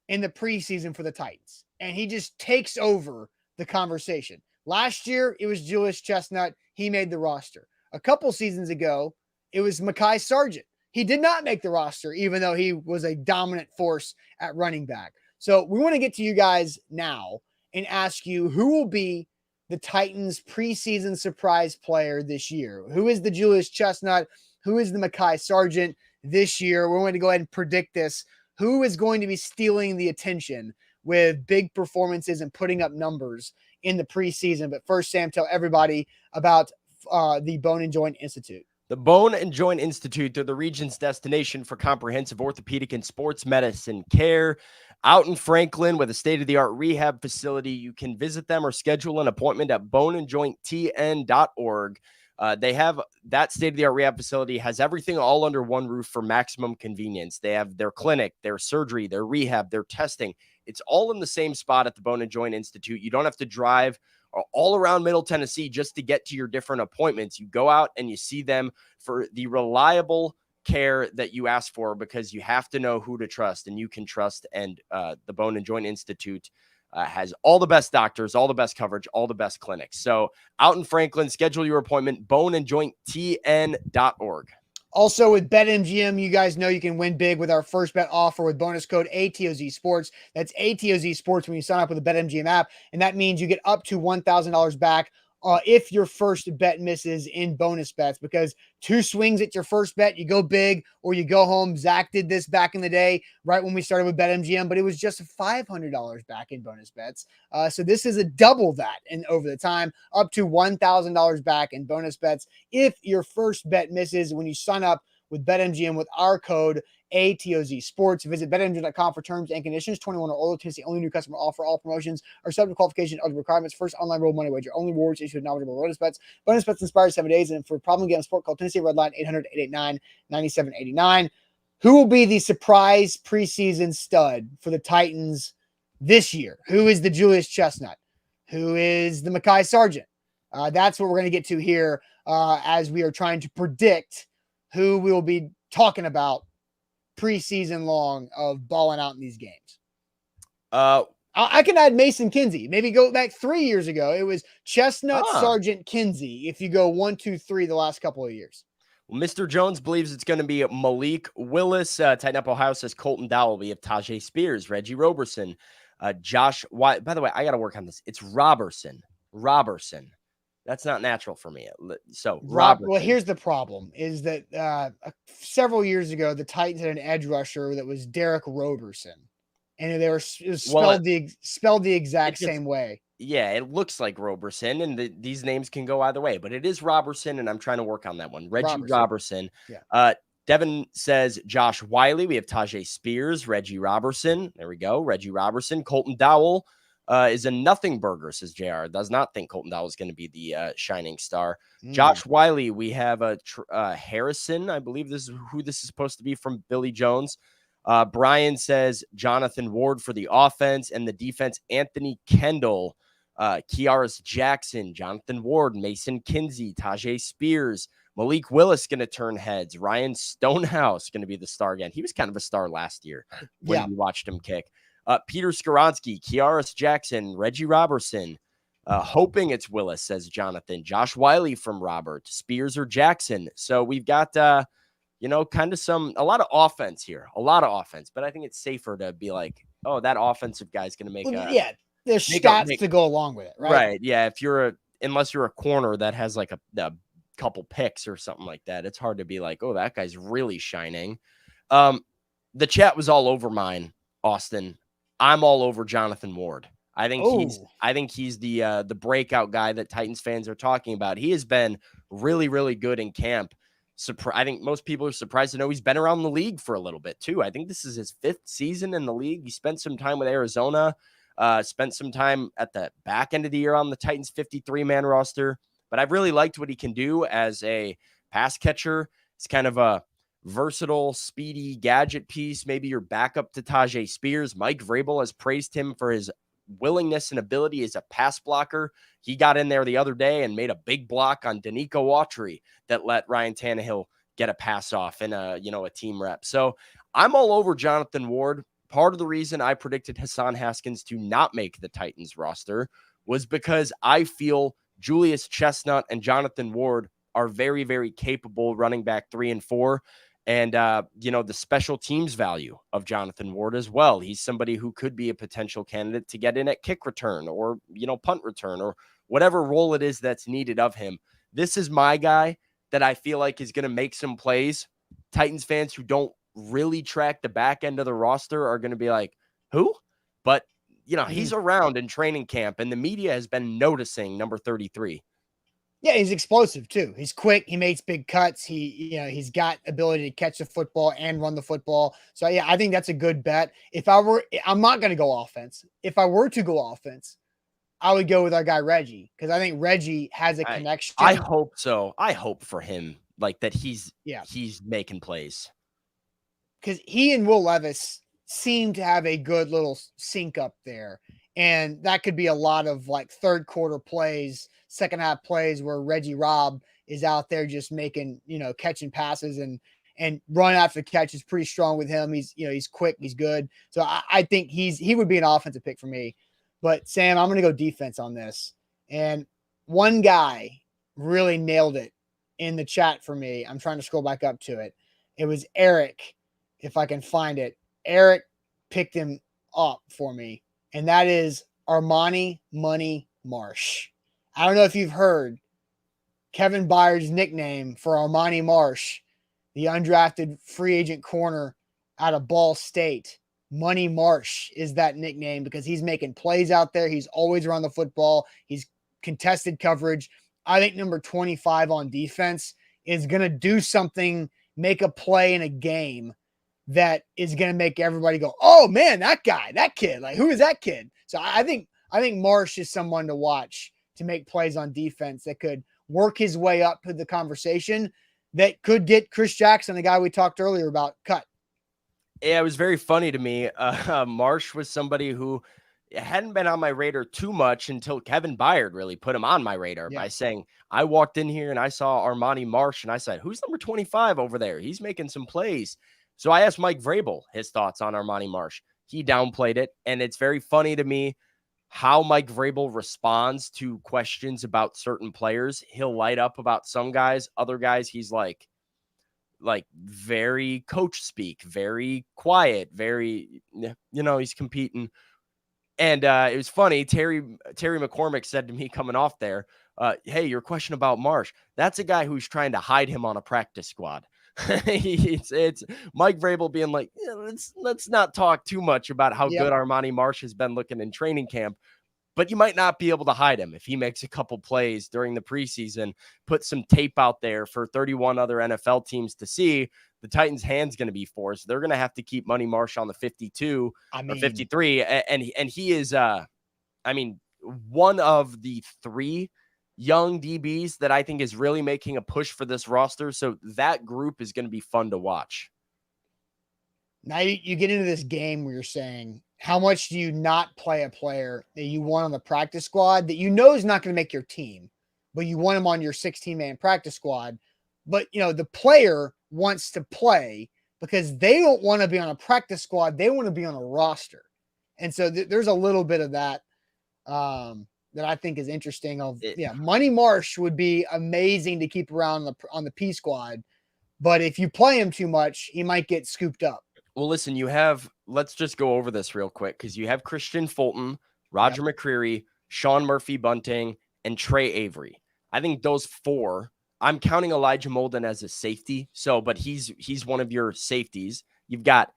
in the preseason for the Titans, and he just takes over the conversation. Last year, it was Julius Chestnut. He made the roster. A couple seasons ago, it was Mekhi Sargent. He did not make the roster, even though he was a dominant force at running back. So we want to get to you guys now and ask you who will be the Titans preseason surprise player this year. Who is the Julius Chestnut? Who is the Mekhi Sargent this year? We're going to go ahead and predict this. Who is going to be stealing the attention with big performances and putting up numbers in the preseason? But first, Sam, tell everybody about the Bone and Joint Institute. The Bone and Joint Institute, they're the region's destination for comprehensive orthopedic and sports medicine care. Out in Franklin with a state-of-the-art rehab facility, you can visit them or schedule an appointment at boneandjointtn.org. They have that state-of-the-art rehab facility, has everything all under one roof for maximum convenience. They have their clinic, their surgery, their rehab, their testing. It's all in the same spot at the Bone and Joint Institute. You don't have to drive all around Middle Tennessee just to get to your different appointments. You go out and you see them for the reliable care that you ask for, because you have to know who to trust, and you can trust. And the Bone and Joint Institute has all the best doctors, all the best coverage, all the best clinics. So out in Franklin, schedule your appointment, boneandjointtn.org. Also with BetMGM, you guys know you can win big with our first bet offer with bonus code ATOZ Sports. That's ATOZ Sports when you sign up with the BetMGM app. And that means you get up to $1,000 back if your first bet misses in bonus bets, because 2 swings at your first bet, you go big or you go home. Zach did this back in the day, right when we started with BetMGM, but it was just $500 back in bonus bets. So this is a double that, and over the time, up to $1,000 back in bonus bets if your first bet misses when you sign up with BetMGM with our code ATOZ Sports. Visit BetMGM.com for terms and conditions. 21 or older. Tennessee only new customer offer. All promotions are subject to qualification and other requirements. First online roll money wager. Only rewards issued with knowledgeable bonus bets. Bonus bets inspire 7 days. And for problem game sport, call Tennessee Red Line 800-889-9789. who will be the surprise preseason stud for the Titans this year? Who is the Julius Chestnut? Who is the Mekhi Sargent? That's what we're going to get to here as we are trying to predict who we will be talking about preseason long of balling out in these games. I can add Mason Kinsey. Maybe go back 3 years ago. It was Chestnut, Sargent, Kinsey. If you go 1, 2, 3 the last couple of years. Well, Mr. Jones believes it's going to be Malik Willis. Tighten Up Ohio says Colton Dowell. We have Tajay Spears, Reggie Roberson, Josh White. By the way, I got to work on this. It's Roberson. That's not natural for me. So Well, here's the problem: is that several years ago the Titans had an edge rusher that was Derek Roberson, and it was spelled the exact same way. Yeah, it looks like Roberson, and these names can go either way, but it is Roberson, and I'm trying to work on that one. Reggie Roberson. Yeah. Devin says Josh Wiley. We have Tajay Spears, Reggie Roberson. There we go. Reggie Roberson. Colton Dowell is a nothing burger, says JR. Does not think Colton Dowell is going to be the shining star. Josh Wiley. We have Harrison. I believe this is who this is supposed to be from Billy Jones. Brian says Jonathan Ward for the offense, and the defense, Anthony Kendall, Kiaris Jackson, Jonathan Ward, Mason Kinsey, Tajay Spears, Malik Willis going to turn heads. Ryan Stonehouse going to be the star again. He was kind of a star last year when we watched him kick. Peter Skoronsky, Kiaris Jackson, Reggie Roberson, hoping it's Willis, says Jonathan. Josh Wiley from Robert, Spears or Jackson. So we've got, kind of a lot of offense here, but I think it's safer to be like, oh, that offensive guy's going to make there's stats to go along with it, right? Right. Yeah. Unless you're a corner that has like a couple picks or something like that, it's hard to be like, oh, that guy's really shining. The chat was all over mine, Austin. I'm all over Jonathan Ward. I think he's the breakout guy that Titans fans are talking about. He has been really, really good in camp. I think most people are surprised to know he's been around the league for a little bit too. I think this is his 5th season in the league. He spent some time with Arizona, spent some time at the back end of the year on the Titans 53-man roster, but I've really liked what he can do as a pass catcher. It's kind of a versatile, speedy gadget piece. Maybe your backup to Tajay Spears. Mike Vrabel has praised him for his willingness and ability as a pass blocker. He got in there the other day and made a big block on Danico Autry that let Ryan Tannehill get a pass off in a team rep. So I'm all over Jonathan Ward. Part of the reason I predicted Hassan Haskins to not make the Titans roster was because I feel Julius Chestnut and Jonathan Ward are very, very capable running back 3 and 4. And, the special teams value of Jonathan Ward as well. He's somebody who could be a potential candidate to get in at kick return or, punt return or whatever role it is that's needed of him. This is my guy that I feel like is going to make some plays. Titans fans who don't really track the back end of the roster are going to be like, who? But, he's around in training camp and the media has been noticing number 33. Yeah, he's explosive too. He's quick. He makes big cuts. He's got ability to catch the football and run the football. So yeah, I think that's a good bet. I'm not going to go offense. If I were to go offense, I would go with our guy Reggie because I think Reggie has a connection. I hope so. I hope for him like that. He's making plays because he and Will Levis seem to have a good little sync up there, and that could be a lot of like third quarter plays. Second half plays where Reggie Robb is out there just making, catching passes and run after the catch is pretty strong with him. He's quick. He's good. So I think he would be an offensive pick for me, but Sam, I'm going to go defense on this. And one guy really nailed it in the chat for me. I'm trying to scroll back up to it. It was Eric. If I can find it, Eric picked him up for me. And that is Armani Money Marsh. I don't know if you've heard Kevin Byard's nickname for Armani Marsh, the undrafted free agent corner out of Ball State. Money Marsh is that nickname because he's making plays out there. He's always around the football. He's contested coverage. I think number 25 on defense is going to do something, make a play in a game that is going to make everybody go, oh man, that guy, that kid, like who is that kid? So I think Marsh is someone to watch to make plays on defense that could work his way up to the conversation that could get Chris Jackson, the guy we talked earlier about, cut. Yeah, it was very funny to me. Marsh was somebody who hadn't been on my radar too much until Kevin Byard really put him on my radar by saying, I walked in here and I saw Armani Marsh and I said, who's number 25 over there? He's making some plays. So I asked Mike Vrabel his thoughts on Armani Marsh. He downplayed it. And it's very funny to me how Mike Vrabel responds to questions about certain players. He'll light up about some guys, other guys, he's like very coach speak, very quiet, very, he's competing. And it was funny. Terry McCormick said to me coming off there, hey, your question about Marsh, that's a guy who's trying to hide him on a practice squad. it's Mike Vrabel being like, let's not talk too much about how good Armani Marsh has been looking in training camp. But you might not be able to hide him if he makes a couple plays during the preseason, put some tape out there for 31 other NFL teams to see. The Titans' hand's going to be forced. They're going to have to keep Money Marsh on the 52 or 53. And he is, one of the 3 young DBs that I think is really making a push for this roster. So that group is going to be fun to watch. Now you get into this game where you're saying, how much do you not play a player that you want on the practice squad that you know is not going to make your team, but you want him on your 16-man practice squad? But, the player wants to play because they don't want to be on a practice squad. They want to be on a roster. And so there's a little bit of that that I think is interesting. Money Marsh would be amazing to keep around on the P squad. But if you play him too much, he might get scooped up. Well, listen, let's just go over this real quick because you have Christian Fulton, Roger McCreary, Sean Murphy-Bunting, and Trey Avery. I think those 4, I'm counting Elijah Molden as a safety. But he's one of your safeties. You've got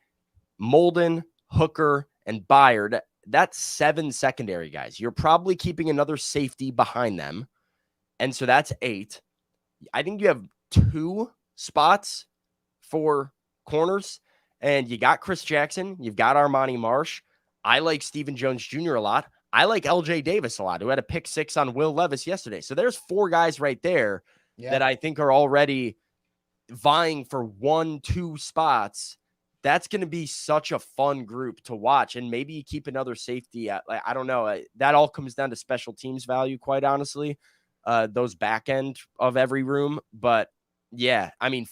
Molden, Hooker, and Byard. That's 7 secondary guys. You're probably keeping another safety behind them. And so that's 8. I think you have 2 spots for corners. And you got Chris Jackson. You've got Armani Marsh. I like Stephen Jones Jr. a lot. I like LJ Davis a lot, who had a pick 6 on Will Levis yesterday. So there's 4 guys right there that I think are already vying for 1-2 spots. That's going to be such a fun group to watch. And maybe you keep another safety at, I don't know. That all comes down to special teams value, quite honestly, those back end of every room. But yeah,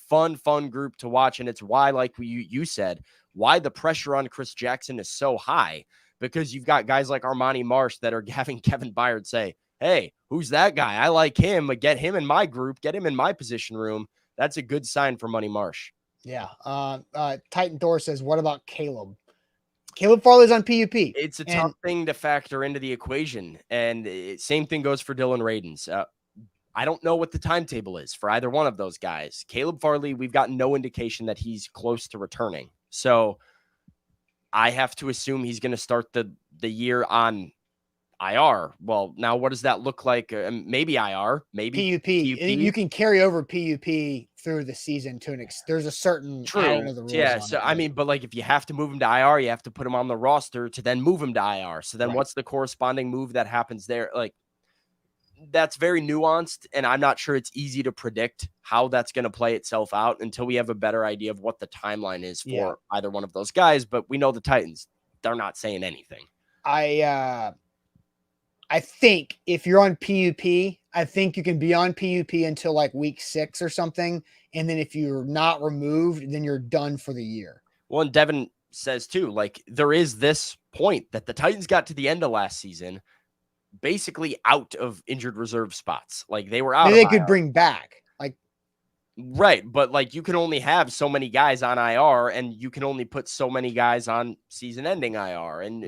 fun group to watch. And it's why, like you said, why the pressure on Chris Jackson is so high, because you've got guys like Armani Marsh that are having Kevin Byard say, hey, who's that guy? I like him. Get him in my group. Get him in my position room. That's a good sign for Money Marsh. Yeah. Titan Thor says, what about Caleb? Caleb Farley's on PUP. It's a tough thing to factor into the equation. And same thing goes for Dylan Radins. I don't know what the timetable is for either one of those guys. Caleb Farley, we've got no indication that he's close to returning. So I have to assume he's going to start the year on IR. Well, now what does that look like? Maybe IR, maybe PUP. You can carry over PUP through the season to an extent. There's a certain true. Of the rules. Yeah. So, but like if you have to move him to IR, you have to put him on the roster to then move him to IR. So then what's the corresponding move that happens there? Like, that's very nuanced, and I'm not sure it's easy to predict how that's going to play itself out until we have a better idea of what the timeline is for either one of those guys. But we know the Titans, they're not saying anything. I think if you're on PUP, I think you can be on PUP until like week 6 or something. And then if you're not removed, then you're done for the year. Well, and Devin says too, like there is this point that the Titans got to the end of last season basically out of injured reserve spots. Like they were out. Maybe they could bring back right. But like you can only have so many guys on IR and you can only put so many guys on season ending IR. And,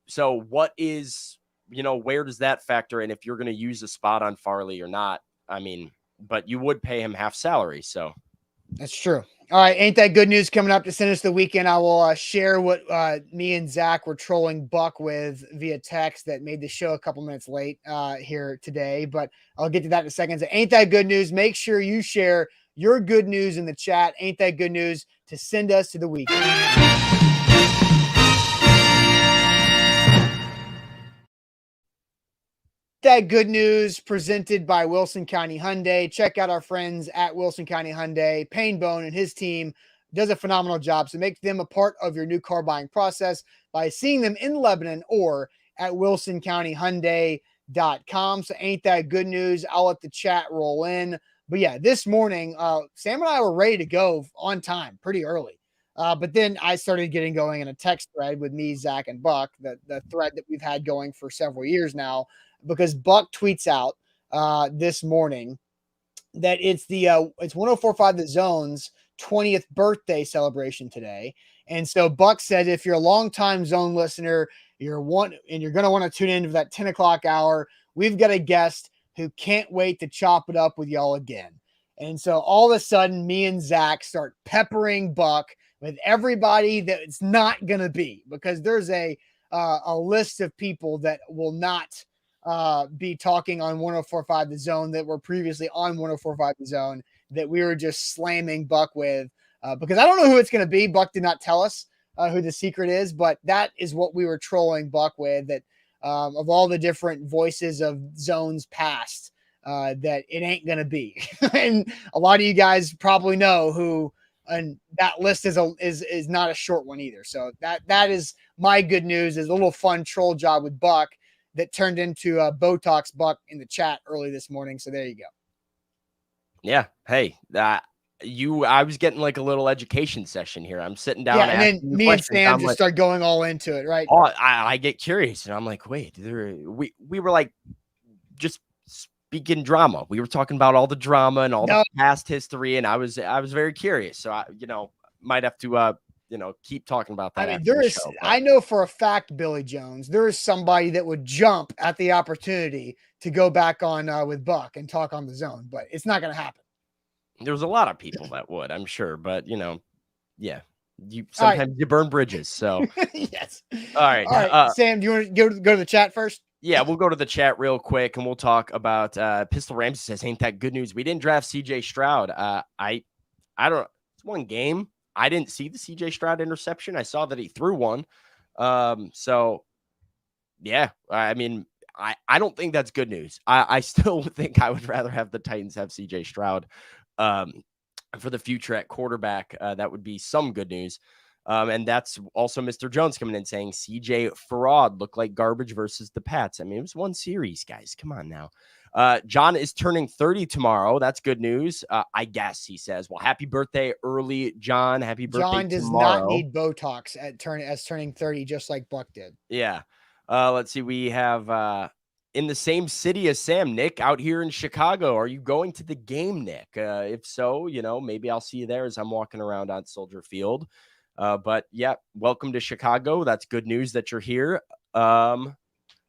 so what is, where does that factor in if you're going to use a spot on Farley or not? But you would pay him half salary. So that's true. All right. Ain't that good news coming up to send us the weekend? I will share what me and Zach were trolling Buck with via text that made the show a couple minutes late here today, but I'll get to that in a second. So ain't that good news? Make sure you share your good news in the chat. Ain't that good news to send us to the weekend. That good news presented by Wilson County Hyundai. Check out our friends at Wilson County Hyundai, Payne Bone and his team does a phenomenal job. So make them a part of your new car buying process by seeing them in Lebanon or at WilsonCountyHyundai.com. So ain't that good news? I'll let the chat roll in. But yeah, this morning, Sam and I were ready to go on time pretty early. But then I started getting going in a text thread with me, Zach, and Buck, the thread that we've had going for several years now, because Buck tweets out this morning that it's 104.5 The Zone's 20th birthday celebration today. And so Buck said, if you're a longtime Zone listener, you're going to want to tune in to that 10 o'clock hour, we've got a guest who can't wait to chop it up with y'all again. And so all of a sudden, me and Zach start peppering Buck with everybody that it's not going to be, because there's a list of people that will not be talking on 104.5 The Zone that were previously on 104.5 The Zone that we were just slamming Buck with, because I don't know who it's going to be. Buck did not tell us who the secret is, but that is what we were trolling Buck with, that of all the different voices of Zone's past, that it ain't going to be. And a lot of you guys probably know who, and that list is not a short one either. So that is my good news, is a little fun troll job with Buck that turned into Botox Buck in the chat early this morning. So there you go. Yeah. Hey, I was getting like a little education session here. I'm sitting down. Yeah, and then me and Sam just start going all into it, right? Oh, I get curious, and I'm like, wait, we were like just speaking drama. We were talking about all the drama and all the past history, and I was very curious. So I, might have to keep talking about that. I mean, I know for a fact, Billy Jones, there is somebody that would jump at the opportunity to go back on with Buck and talk on The Zone, but it's not going to happen. There's a lot of people that would, I'm sure, but yeah, sometimes you burn bridges. So yes. All right. Sam, do you want to go to the chat first? Yeah, we'll go to the chat real quick, and we'll talk about Pistol Ramsey says, ain't that good news? We didn't draft CJ Stroud. I don't, it's one game. I didn't see the CJ Stroud interception. I saw that he threw one. So yeah, I mean, I don't think that's good news. I still think I would rather have the Titans have CJ Stroud for the future at quarterback. That would be some good news. And that's also Mr. Jones coming in saying CJ fraud looked like garbage versus the Pats. I mean, it was one series, guys. Come on now. John is turning 30 tomorrow. That's good news. I guess he says, well, happy birthday early, John. Happy birthday John does tomorrow. not need Botox as turning 30, just like Buck did. Yeah. Let's see. We have in the same city as Sam, Nick, out here in Chicago. Are you going to the game, Nick? If so, maybe I'll see you there as I'm walking around on Soldier Field. But yeah, welcome to Chicago. That's good news that you're here.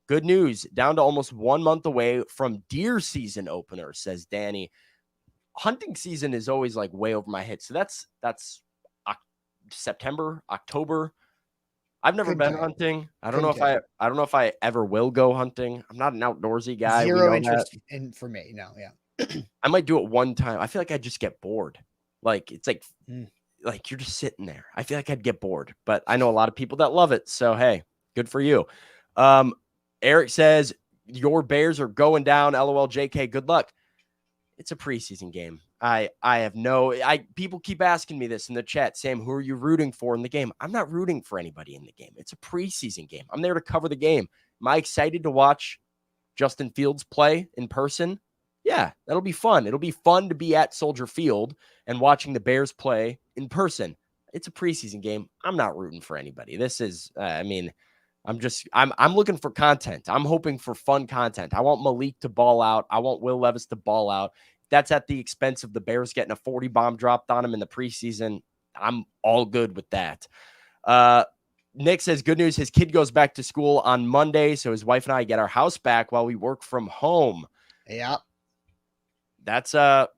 Good news, down to almost 1 month away from deer season opener, says Danny. Hunting season is always like way over my head. So that's September, October. I've never been hunting. I don't know if I ever will go hunting. I'm not an outdoorsy guy. Zero interest for me. No, yeah. I might do it one time. I feel like I'd just get bored. Like it's like you're just sitting there. I feel like I'd get bored, but I know a lot of people that love it. So, hey, good for you. Eric says your Bears are going down. LOL JK. Good luck. It's a preseason game. People keep asking me this in the chat. Sam, who are you rooting for in the game? I'm not rooting for anybody in the game. It's a preseason game. I'm there to cover the game. Am I excited to watch Justin Fields play in person? Yeah, that'll be fun. It'll be fun to be at Soldier Field and watching the Bears play in person. It's a preseason game. I'm not rooting for anybody. This is, I'm looking for content. I'm hoping for fun content. I want Malik to ball out. I want Will Levis to ball out. That's at the expense of the Bears getting a 40 bomb dropped on him in the preseason. I'm all good with that. Nick says, good news. His kid goes back to school on Monday. So his wife and I get our house back while we work from home. Yeah. That's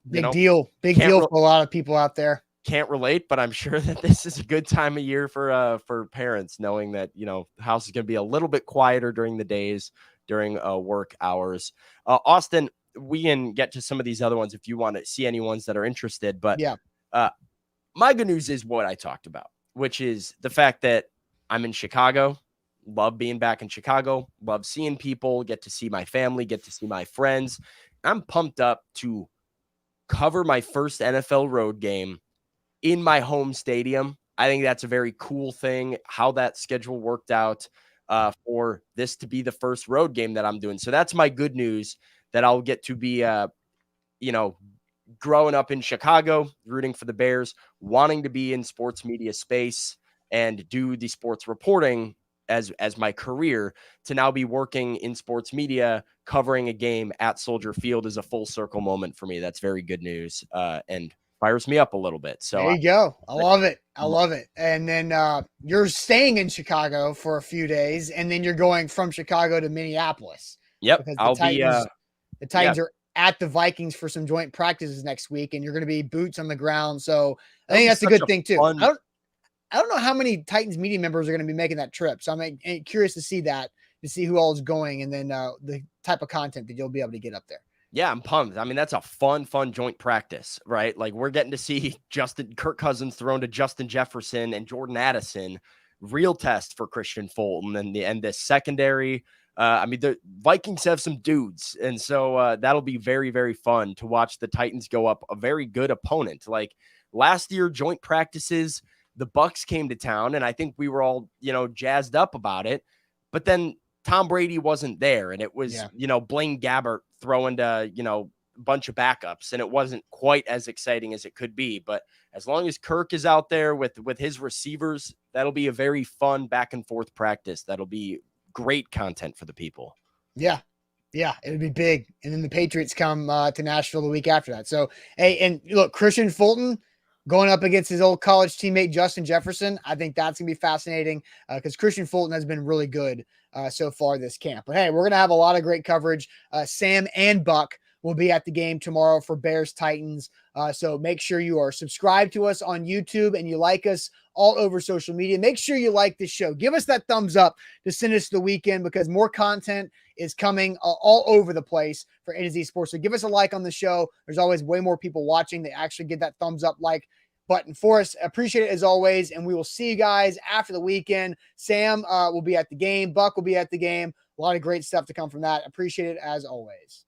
big deal. Big deal for a lot of people out there. Can't relate, but I'm sure that this is a good time of year for parents, knowing that, the house is going to be a little bit quieter during the days, during work hours. Austin, we can get to some of these other ones if you want to see any ones that are interested. But yeah, my good news is what I talked about, which is the fact that I'm in Chicago. Love being back in Chicago. Love seeing people, get to see my family, get to see my friends. I'm pumped up to cover my first NFL road game in my home stadium. I think that's a very cool thing, how that schedule worked out for this to be the first road game that I'm doing. So that's my good news, that I'll get to be, growing up in Chicago, rooting for the Bears, wanting to be in sports media space and do the sports reporting as my career, to now be working in sports media, covering a game at Soldier Field is a full circle moment for me. That's very good news. And fires me up a little bit. So there you go. I love it. I love it. And then you're staying in Chicago for a few days, and then you're going from Chicago to Minneapolis. Yep. Because the Titans are at the Vikings for some joint practices next week, and you're going to be boots on the ground. So I think that's a good thing too. I don't know how many Titans media members are going to be making that trip. So I'm curious to see that, to see who all is going, and then the type of content that you'll be able to get up there. Yeah, I'm pumped. I mean, that's a fun joint practice, right? Like, we're getting to see Kirk Cousins thrown to Justin Jefferson and Jordan Addison. Real test for Christian Fulton and the secondary. I mean, the Vikings have some dudes, and so that'll be very, very fun to watch the Titans go up a very good opponent. Like last year, joint practices, the Bucks came to town, and I think we were all, jazzed up about it. But then Tom Brady wasn't there, and it was, Blaine Gabbert throwing to, a bunch of backups, and it wasn't quite as exciting as it could be. But as long as Kirk is out there with his receivers, that'll be a very fun back and forth practice. That'll be great content for the people. Yeah, it would be big. And then the Patriots come to Nashville the week after that. So, hey, and look, Christian Fulton going up against his old college teammate, Justin Jefferson. I think that's going to be fascinating because Christian Fulton has been really good so far this camp. But hey, we're going to have a lot of great coverage. Sam and Buck will be at the game tomorrow for Bears Titans. So make sure you are subscribed to us on YouTube and you like us all over social media. Make sure you like this show. Give us that thumbs up to send us to the weekend, because more content is coming all over the place for A to Z Sports. So give us a like on the show. There's always way more people watching that actually get that thumbs up like button for us. Appreciate it as always. And we will see you guys after the weekend. Sam will be at the game. Buck will be at the game. A lot of great stuff to come from that. Appreciate it as always.